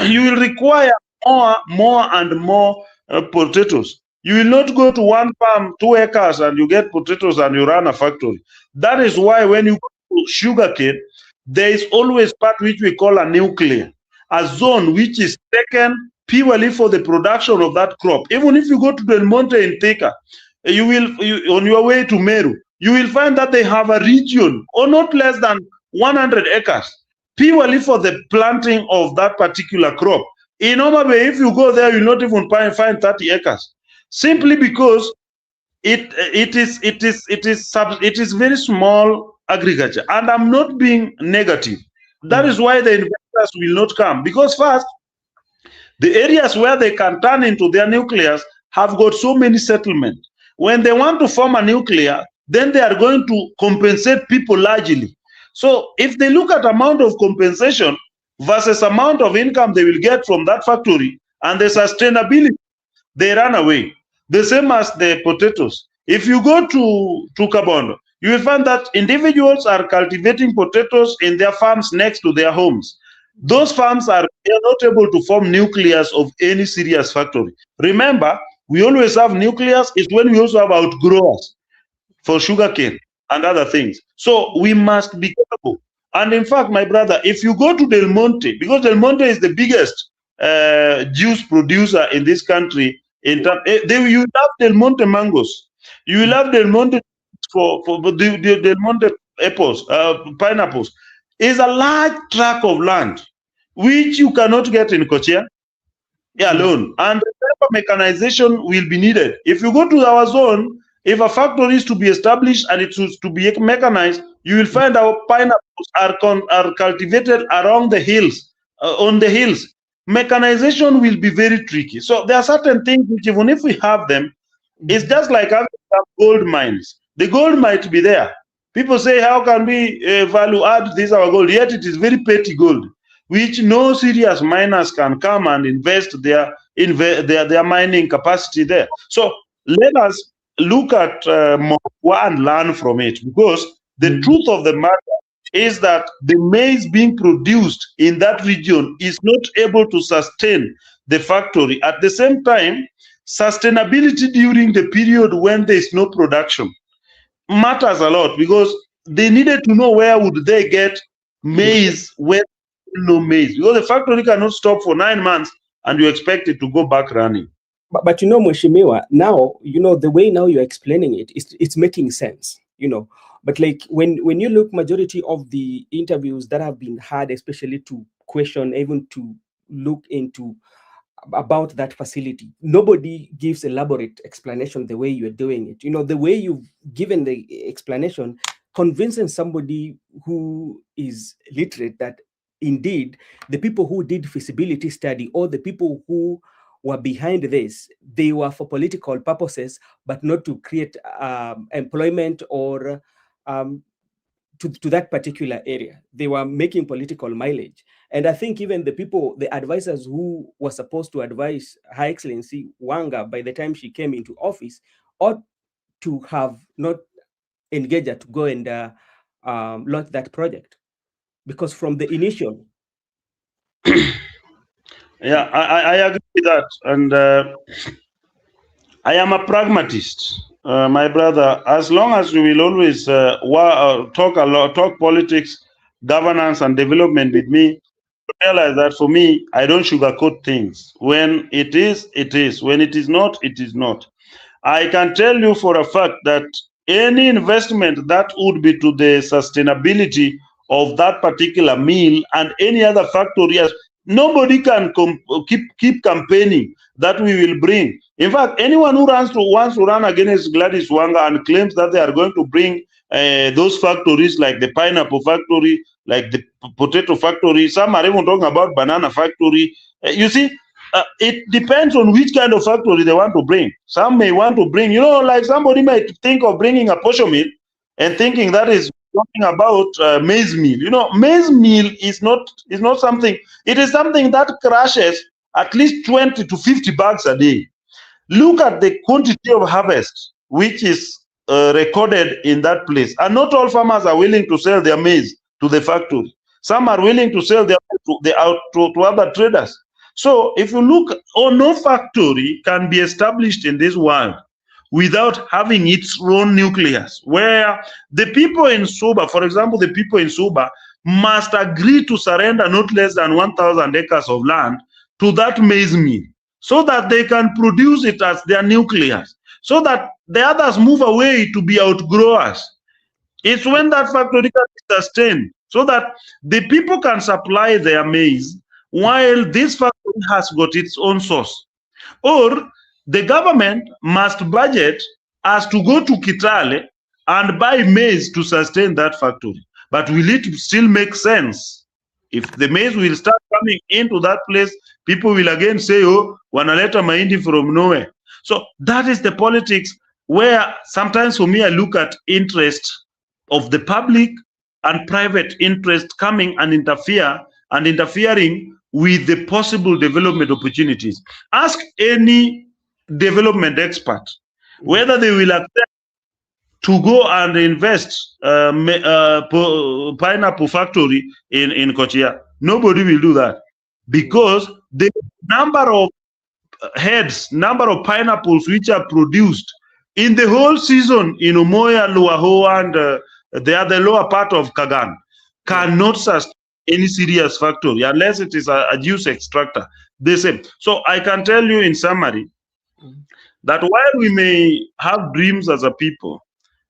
you will require more and more potatoes. You will not go to one farm, 2 acres, and you get potatoes and you run a factory. That is why when you go to sugarcane, there is always part which we call a nuclear, a zone which is taken purely for the production of that crop. Even if you go to Del Monte in Thika, on your way to Meru, you will find that they have a region or not less than 100 acres purely for the planting of that particular crop. In Omagbe, if you go there, you'll not even find 30 acres, simply because it is very small agriculture. And I'm not being negative. That is why the investors will not come, because first, the areas where they can turn into their nuclears have got so many settlements. When they want to form a nuclear, then they are going to compensate people largely. So if they look at amount of compensation versus amount of income they will get from that factory and the sustainability, they run away. The same as the potatoes. If you go to Kabondo, you will find that individuals are cultivating potatoes in their farms next to their homes. Those farms are not able to form nucleus of any serious factory. Remember, we always have nucleus. It's when we also have outgrowers for sugarcane and other things. So we must be careful. And in fact, my brother, if you go to Del Monte, because Del Monte is the biggest juice producer in this country, you have Del Monte mangoes, you will have Del Monte for the Del Monte apples, pineapples. Is a large tract of land which you cannot get in Kochia alone. And the mechanization will be needed. If you go to our zone, if a factory is to be established and it is to be mechanized, you will find our pineapples are cultivated around the hills, on the hills. Mechanization will be very tricky. So there are certain things which, even if we have them, it's just like having some gold mines. The gold might be there. People say, how can we value add this our gold? Yet it is very petty gold, which no serious miners can come and invest their mining capacity there. So let us look at Mokwa and learn from it, because the truth of the matter is that the maize being produced in that region is not able to sustain the factory. At the same time, sustainability during the period when there is no production matters a lot, because they needed to know where would they get maize when no maize, because the factory cannot stop for 9 months and you expect it to go back running. But you know, Mheshimiwa, now, you know, the way now you're explaining it, it's making sense, you know. But like when you look, majority of the interviews that have been had, especially to question, even to look into about that facility, nobody gives elaborate explanation the way you're doing it. You know, the way you've given the explanation, convincing somebody who is literate that indeed the people who did feasibility study, or the people who were behind this, they were for political purposes, but not to create employment or to that particular area. They were making political mileage. And I think even the people, the advisors who were supposed to advise Her Excellency Wanga by the time she came into office, ought to have not engaged her to go and launch that project. Because from the initial. Yeah, I agree with that. And I am a pragmatist, my brother. As long as we will always talk politics, governance, and development with me, realize that for me, I don't sugarcoat things. When it is, it is. When it is not, it is not. I can tell you for a fact that any investment that would be to the sustainability of that particular mill and any other factory, yes, nobody can keep campaigning that we will bring. In fact, anyone who wants to run against Gladys Wanga and claims that they are going to bring those factories like the pineapple factory, like the potato factory, some are even talking about banana factory. You see, it depends on which kind of factory they want to bring. Some may want to bring, like somebody might think of bringing a posho mill and thinking that is talking about maize meal. Maize meal is not something. It is something that crashes at least 20 to 50 bags a day. Look at the quantity of harvest which is recorded in that place. And not all farmers are willing to sell their maize to the factory. Some are willing to sell their to other traders. So if you look, no factory can be established in this world without having its own nucleus, where the people in Suba, for example, the people in Suba must agree to surrender not less than 1,000 acres of land to that maize mill so that they can produce it as their nucleus, so that the others move away to be outgrowers. It's when that factory can be sustained so that the people can supply their maize while this factory has got its own source. Or the government must budget as to go to Kitale and buy maize to sustain that factory. But will it still make sense? If the maize will start coming into that place, people will again say, oh, wanaleta mahindi from nowhere. So that is the politics where sometimes for me I look at interest of the public and private interest coming and interfering with the possible development opportunities. Ask any development expert whether they will accept to go and invest pineapple factory in Kochia. Nobody will do that because the number of number of pineapples which are produced in the whole season in Umoya, Luaho, and the lower part of Kagan cannot sustain any serious factory unless it is a juice extractor. The same. So I can tell you in summary that while we may have dreams as a people,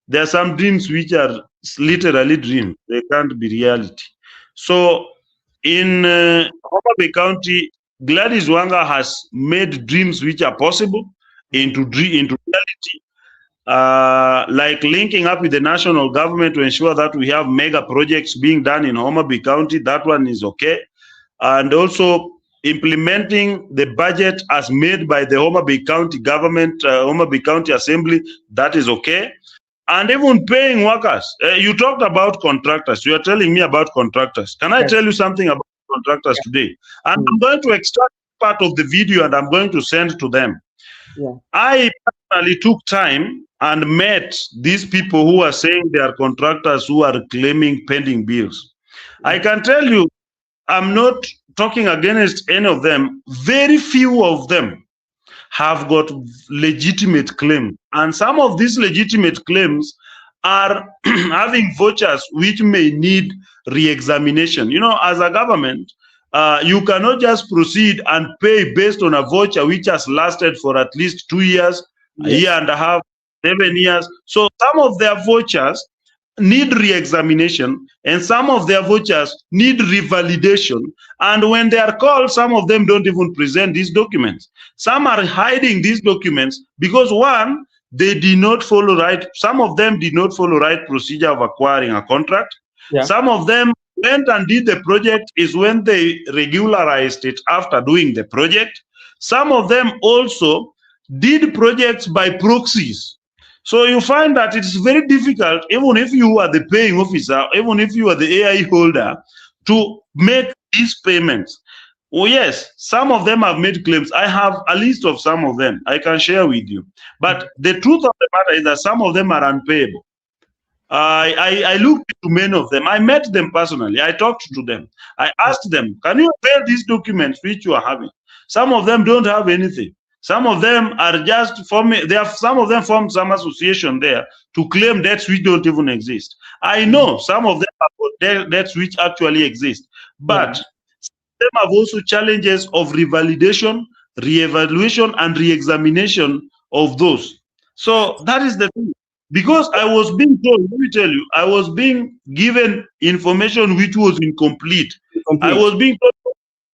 there are some dreams which are literally dreams. They can't be reality. So in Homa Bay County, Gladys Wanga has made dreams which are possible into reality, like linking up with the national government to ensure that we have mega projects being done in Homa Bay County. That one is okay. And also implementing the budget as made by the Homa Bay County government, Homa Bay County Assembly, that is okay. And even paying workers. You talked about contractors. You are telling me about contractors. Can I tell you something about contractors today? And I'm going to extract part of the video and I'm going to send to them. I personally took time and met these people who are saying they are contractors who are claiming pending bills. I can tell you, I'm not talking against any of them. Very few of them have got legitimate claims. And some of these legitimate claims are having vouchers which may need re-examination. As a government, you cannot just proceed and pay based on a voucher which has lasted for at least 2 years, a year and a half, 7 years. So some of their vouchers need re-examination and some of their vouchers need revalidation. And when they are called, some of them don't even present these documents. Some are hiding these documents because one, they did not follow right. Some of them did not follow right procedure of acquiring a contract. Some of them went and did the project is when they regularized it after doing the project. Some of them also did projects by proxies. So you find that it's very difficult, even if you are the paying officer, even if you are the AI holder, to make these payments. Oh, yes, some of them have made claims. I have a list of some of them I can share with you. But the truth of the matter is that some of them are unpayable. I looked into many of them. I met them personally. I talked to them. I asked them, can you pay these documents which you are having? Some of them don't have anything. Some of them are just forming, some of them formed some association there to claim debts which don't even exist. I know some of them have debts which actually exist, Yeah. but them have also challenges of revalidation, re-evaluation, and re-examination of those. So that is the thing. Because I was being told, let me tell you, I was being given information which was incomplete. I Complete. was being told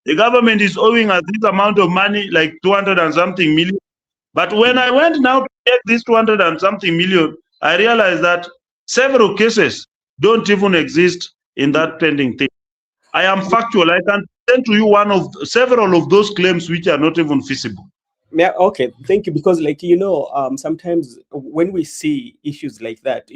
the government is owing us this amount of money, like 200 and something million. But when I went now to check this 200 and something million, I realized that several cases don't even exist in that pending thing. I am factual. I can send to you one of several of those claims which are not even feasible. Yeah, okay, thank you. Because, like, sometimes when we see issues like that,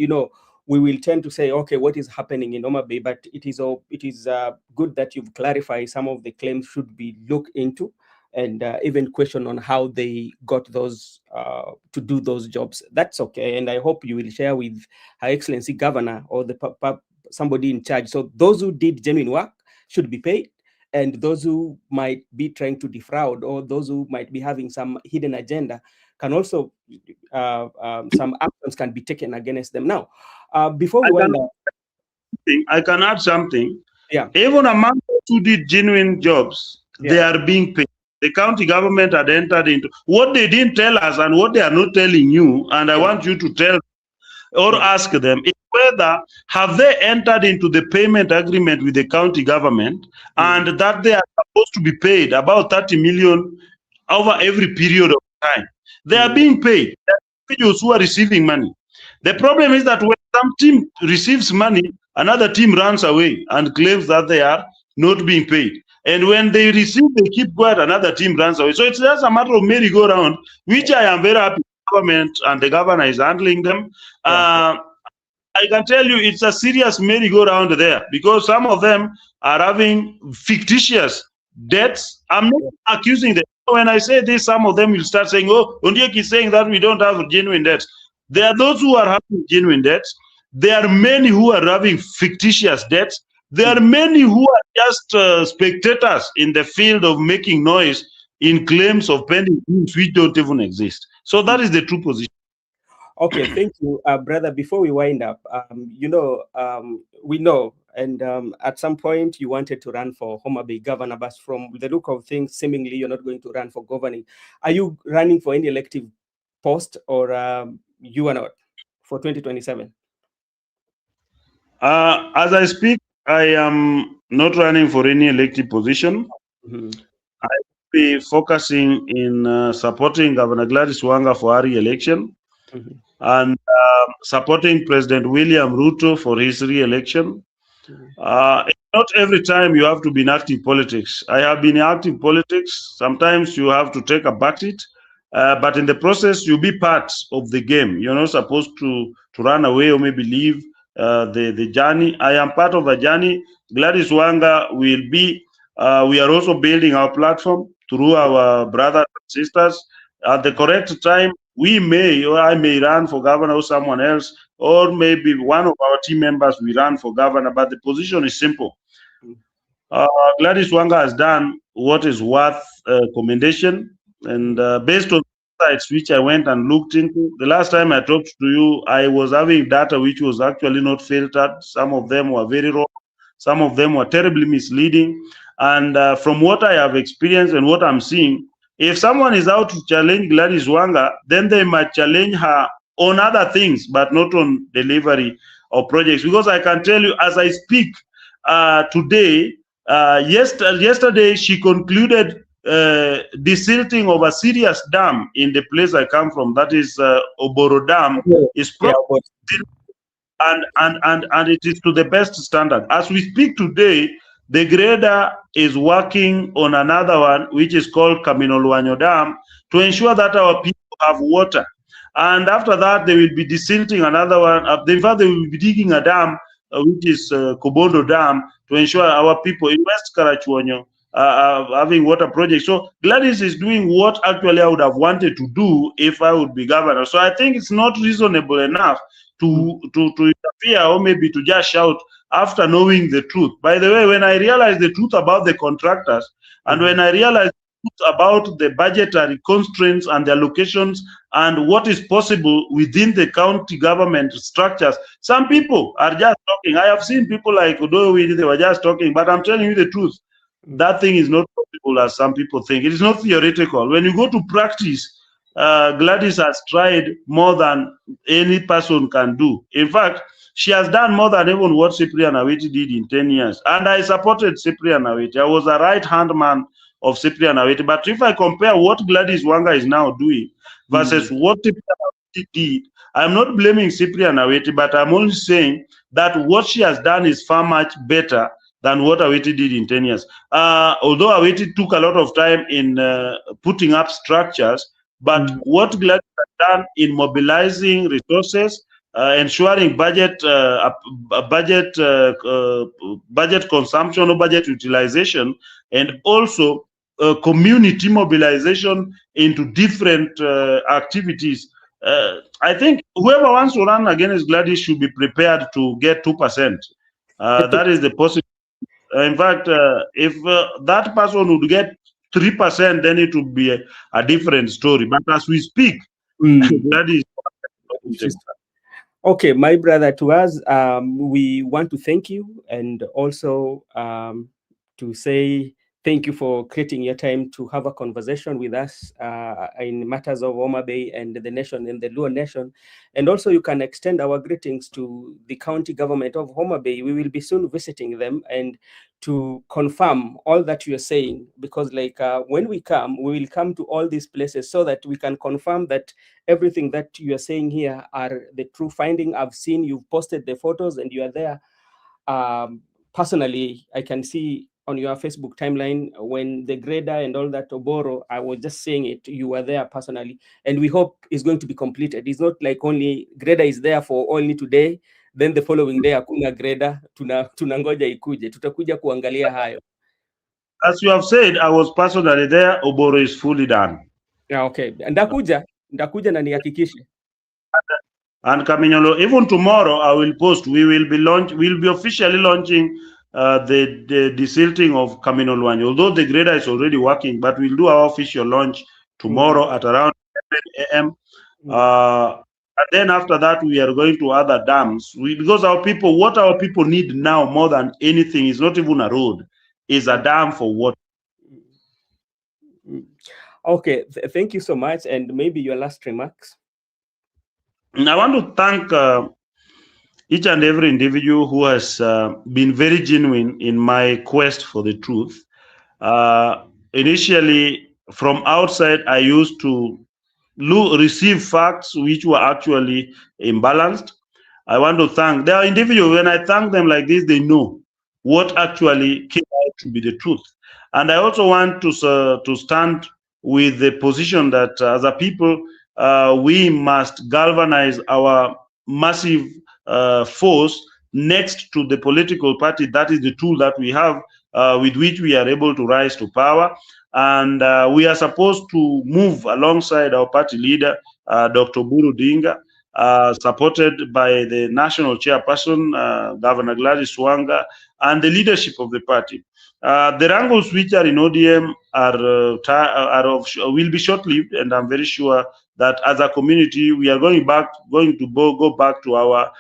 we will tend to say, okay, what is happening in Oma Bay? But it is good that you've clarified some of the claims should be looked into, and even question on how they got those to do those jobs. That's okay, and I hope you will share with Her Excellency Governor or somebody in charge. So those who did genuine work should be paid, and those who might be trying to defraud, or those who might be having some hidden agenda, can also some actions can be taken against them. Now, before we wind up, I can add something. yeah, Even among those who did genuine jobs, they yeah, are being paid. The county government had entered into what they didn't tell us and what they are not telling you, and I yeah, want you to tell or yeah, ask them is whether have they entered into the payment agreement with the county government, mm, and that they are supposed to be paid about 30 million over every period of time. They are mm, being paid. There are individuals who are receiving money. The problem is that when some team receives money, another team runs away and claims that they are not being paid. And when they receive, they keep quiet, another team runs away. So it's just a matter of merry-go-round, which I am very happy the government and the governor is handling them. yeah, I can tell you it's a serious merry-go-round there, because some of them are having fictitious debts. I'm not accusing them. When I say this, some of them will start saying, oh, Ondiek is saying that we don't have genuine debts. There are those who are having genuine debts. There are many who are having fictitious debts. There are many who are just spectators in the field of making noise in claims of pending things which don't even exist. So that is the true position. Okay, thank you, brother. Before we wind up, we know, and at some point you wanted to run for Homa Bay governor, but from the look of things, seemingly you're not going to run for governing. Are you running for any elective post, or you are not for 2027? As I speak, I am not running for any elected position. Mm-hmm. I will be focusing in supporting Governor Gladys Wanga for our re-election, Mm-hmm. and supporting President William Ruto for his re-election. Mm-hmm. Not every time you have to be in active politics. I have been in active politics. Sometimes you have to take a back seat, but in the process, you'll be part of the game. You're not supposed to run away or maybe leave the journey. I am part of the journey. Gladys Wanga will be. We are also building our platform through our brothers and sisters. At the correct time, we may, or I may run for governor or someone else, or maybe one of our team members will run for governor, but the position is simple. Uh, Gladys Wanga has done what is worth commendation, and based on sites which I went and looked into, the last time I talked to you, I was having data which was actually not filtered. Some of them were very wrong, some of them were terribly misleading. And from what I have experienced and what I'm seeing, if someone is out to challenge Gladys Wanga, then they might challenge her on other things, but not on delivery of projects. Because I can tell you, as I speak today, yesterday she concluded desilting of a serious dam in the place I come from, that is Oboro Dam, is Yeah, but and it is to the best standard. As we speak today, The grader is working on another one, which is called Kaminolwanyo Dam, to ensure that our people have water. And after that, they will be desilting another one. In fact, they will be digging a dam, which is Kobondo Dam, to ensure our people in West Karachuonyo having water projects. So Gladys is doing what actually I would have wanted to do if I would be governor. So I think it's not reasonable enough to interfere, or maybe to just shout after knowing the truth. By the way, when I realized the truth about the contractors, and when I realized the truth about the budgetary constraints and the allocations and what is possible within the county government structures, some people are just talking. I have seen people like Odowi, they were just talking, but I'm telling you the truth. That thing is not possible as some people think. It is not theoretical. When you go to practice, Gladys has tried more than any person can do. In fact, she has done more than even what Cyprian Awiti did in 10 years. And I supported Cyprian Awiti. I was a right-hand man of Cyprian Awiti. But if I compare what Gladys Wanga is now doing versus what Cyprian Awiti did, I'm not blaming Cyprian Awiti, but I'm only saying that what she has done is far much better than what Awiti did in 10 years. Although Awiti took a lot of time in putting up structures, but what Gladys has done in mobilizing resources, ensuring budget consumption or budget utilization, and also community mobilization into different activities. I think whoever wants to run against Gladys should be prepared to get 2%. That is the possibility. In fact, if that person would get 3%, then it would be a different story. But as we speak, that is. Okay, my brother, to us, we want to thank you, and also to say thank you for creating your time to have a conversation with us in matters of Homa Bay and the nation and the Luo nation. And also you can extend our greetings to the county government of Homa Bay. We will be soon visiting them and to confirm all that you're saying, because like when we come, we will come to all these places so that we can confirm that everything that you are saying here are the true finding. I've seen you've posted the photos and you are there. Personally, I can see on your Facebook timeline when the grader and all that Oboro, I was just saying it, you were there personally, and we hope it's going to be completed. It's not like only grader is there for only today, then the following day hakuna grader, tunangoja ikuje, tutakuja kuangalia hayo. As you have said, I was personally there. Oboro is fully done. Yeah, okay. Ndakuja na nihakikishe. And Kaminyolo, even tomorrow I will post. We'll be officially launching the desilting of Kaminolwanyo. Although the grader is already working, but we'll do our official launch tomorrow at around 11 a.m. And then after that, we are going to other dams. Because what our people need now more than anything is not even a road, is a dam for water. Okay, thank you so much. And maybe your last remarks. I want to thank each and every individual who has been very genuine in my quest for the truth. Initially, from outside, I used to receive facts which were actually imbalanced. I want to thank, there are individuals, when I thank them like this, they know what actually came out to be the truth. And I also want to stand with the position that as a people, we must galvanize our massive force next to the political party. That is the tool that we have with which we are able to rise to power. And we are supposed to move alongside our party leader, Dr. Buru Dinga, supported by the national chairperson, Governor Gladys Wanga, and the leadership of the party. The wrangles which are in ODM will be short-lived, and I'm very sure that as a community we are going to go back to our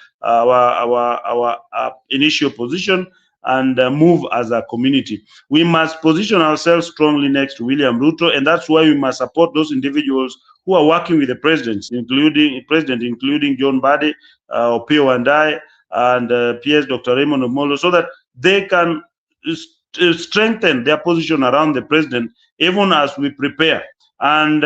initial position and move as a community. We must position ourselves strongly next to William Ruto, and that's why we must support those individuals who are working with the president, including John Badi, Opio Wandai, and PS Dr. Raymond Omolo, so that they can strengthen their position around the president, even as we prepare. And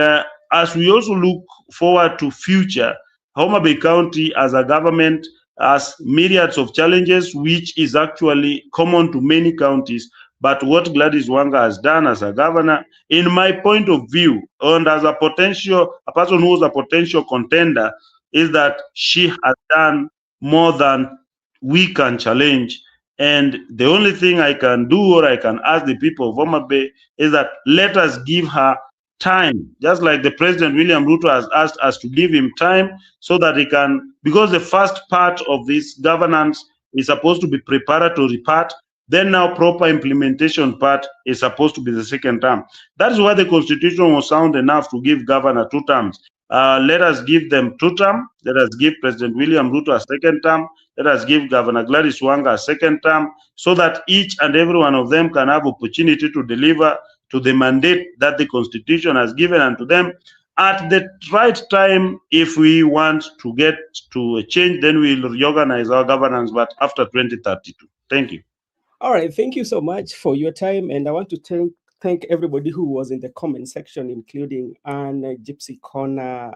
as we also look forward to future, Homa Bay County as a government has myriads of challenges, which is actually common to many counties. But what Gladys Wanga has done as a governor, in my point of view, and as a person who is a potential contender, is that she has done more than we can challenge. And the only thing I can do, or I can ask the people of Homa Bay, is that let us give her time, just like the President William Ruto has asked us to give him time, so that he can, because the first part of this governance is supposed to be preparatory part, then now proper implementation part is supposed to be the second term. That is why the constitution was sound enough to give governor 2 terms. Let us give them 2 terms. Let us give President William Ruto a second term. Let us give Governor Gladys Wanga a second term, so that each and every one of them can have opportunity to deliver to the mandate that the constitution has given unto them at the right time. If we want to get to a change, then we'll reorganize our governance, but after 2032. Thank you. All right, thank you so much for your time, and I want to thank everybody who was in the comment section, including Anne, Gypsy Connor,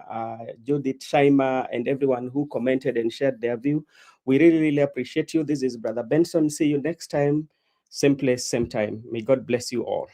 Judith Shima, and everyone who commented and shared their view. We really, really appreciate you. This is Brother Benson. See you next time, same place, same time. May God bless you all.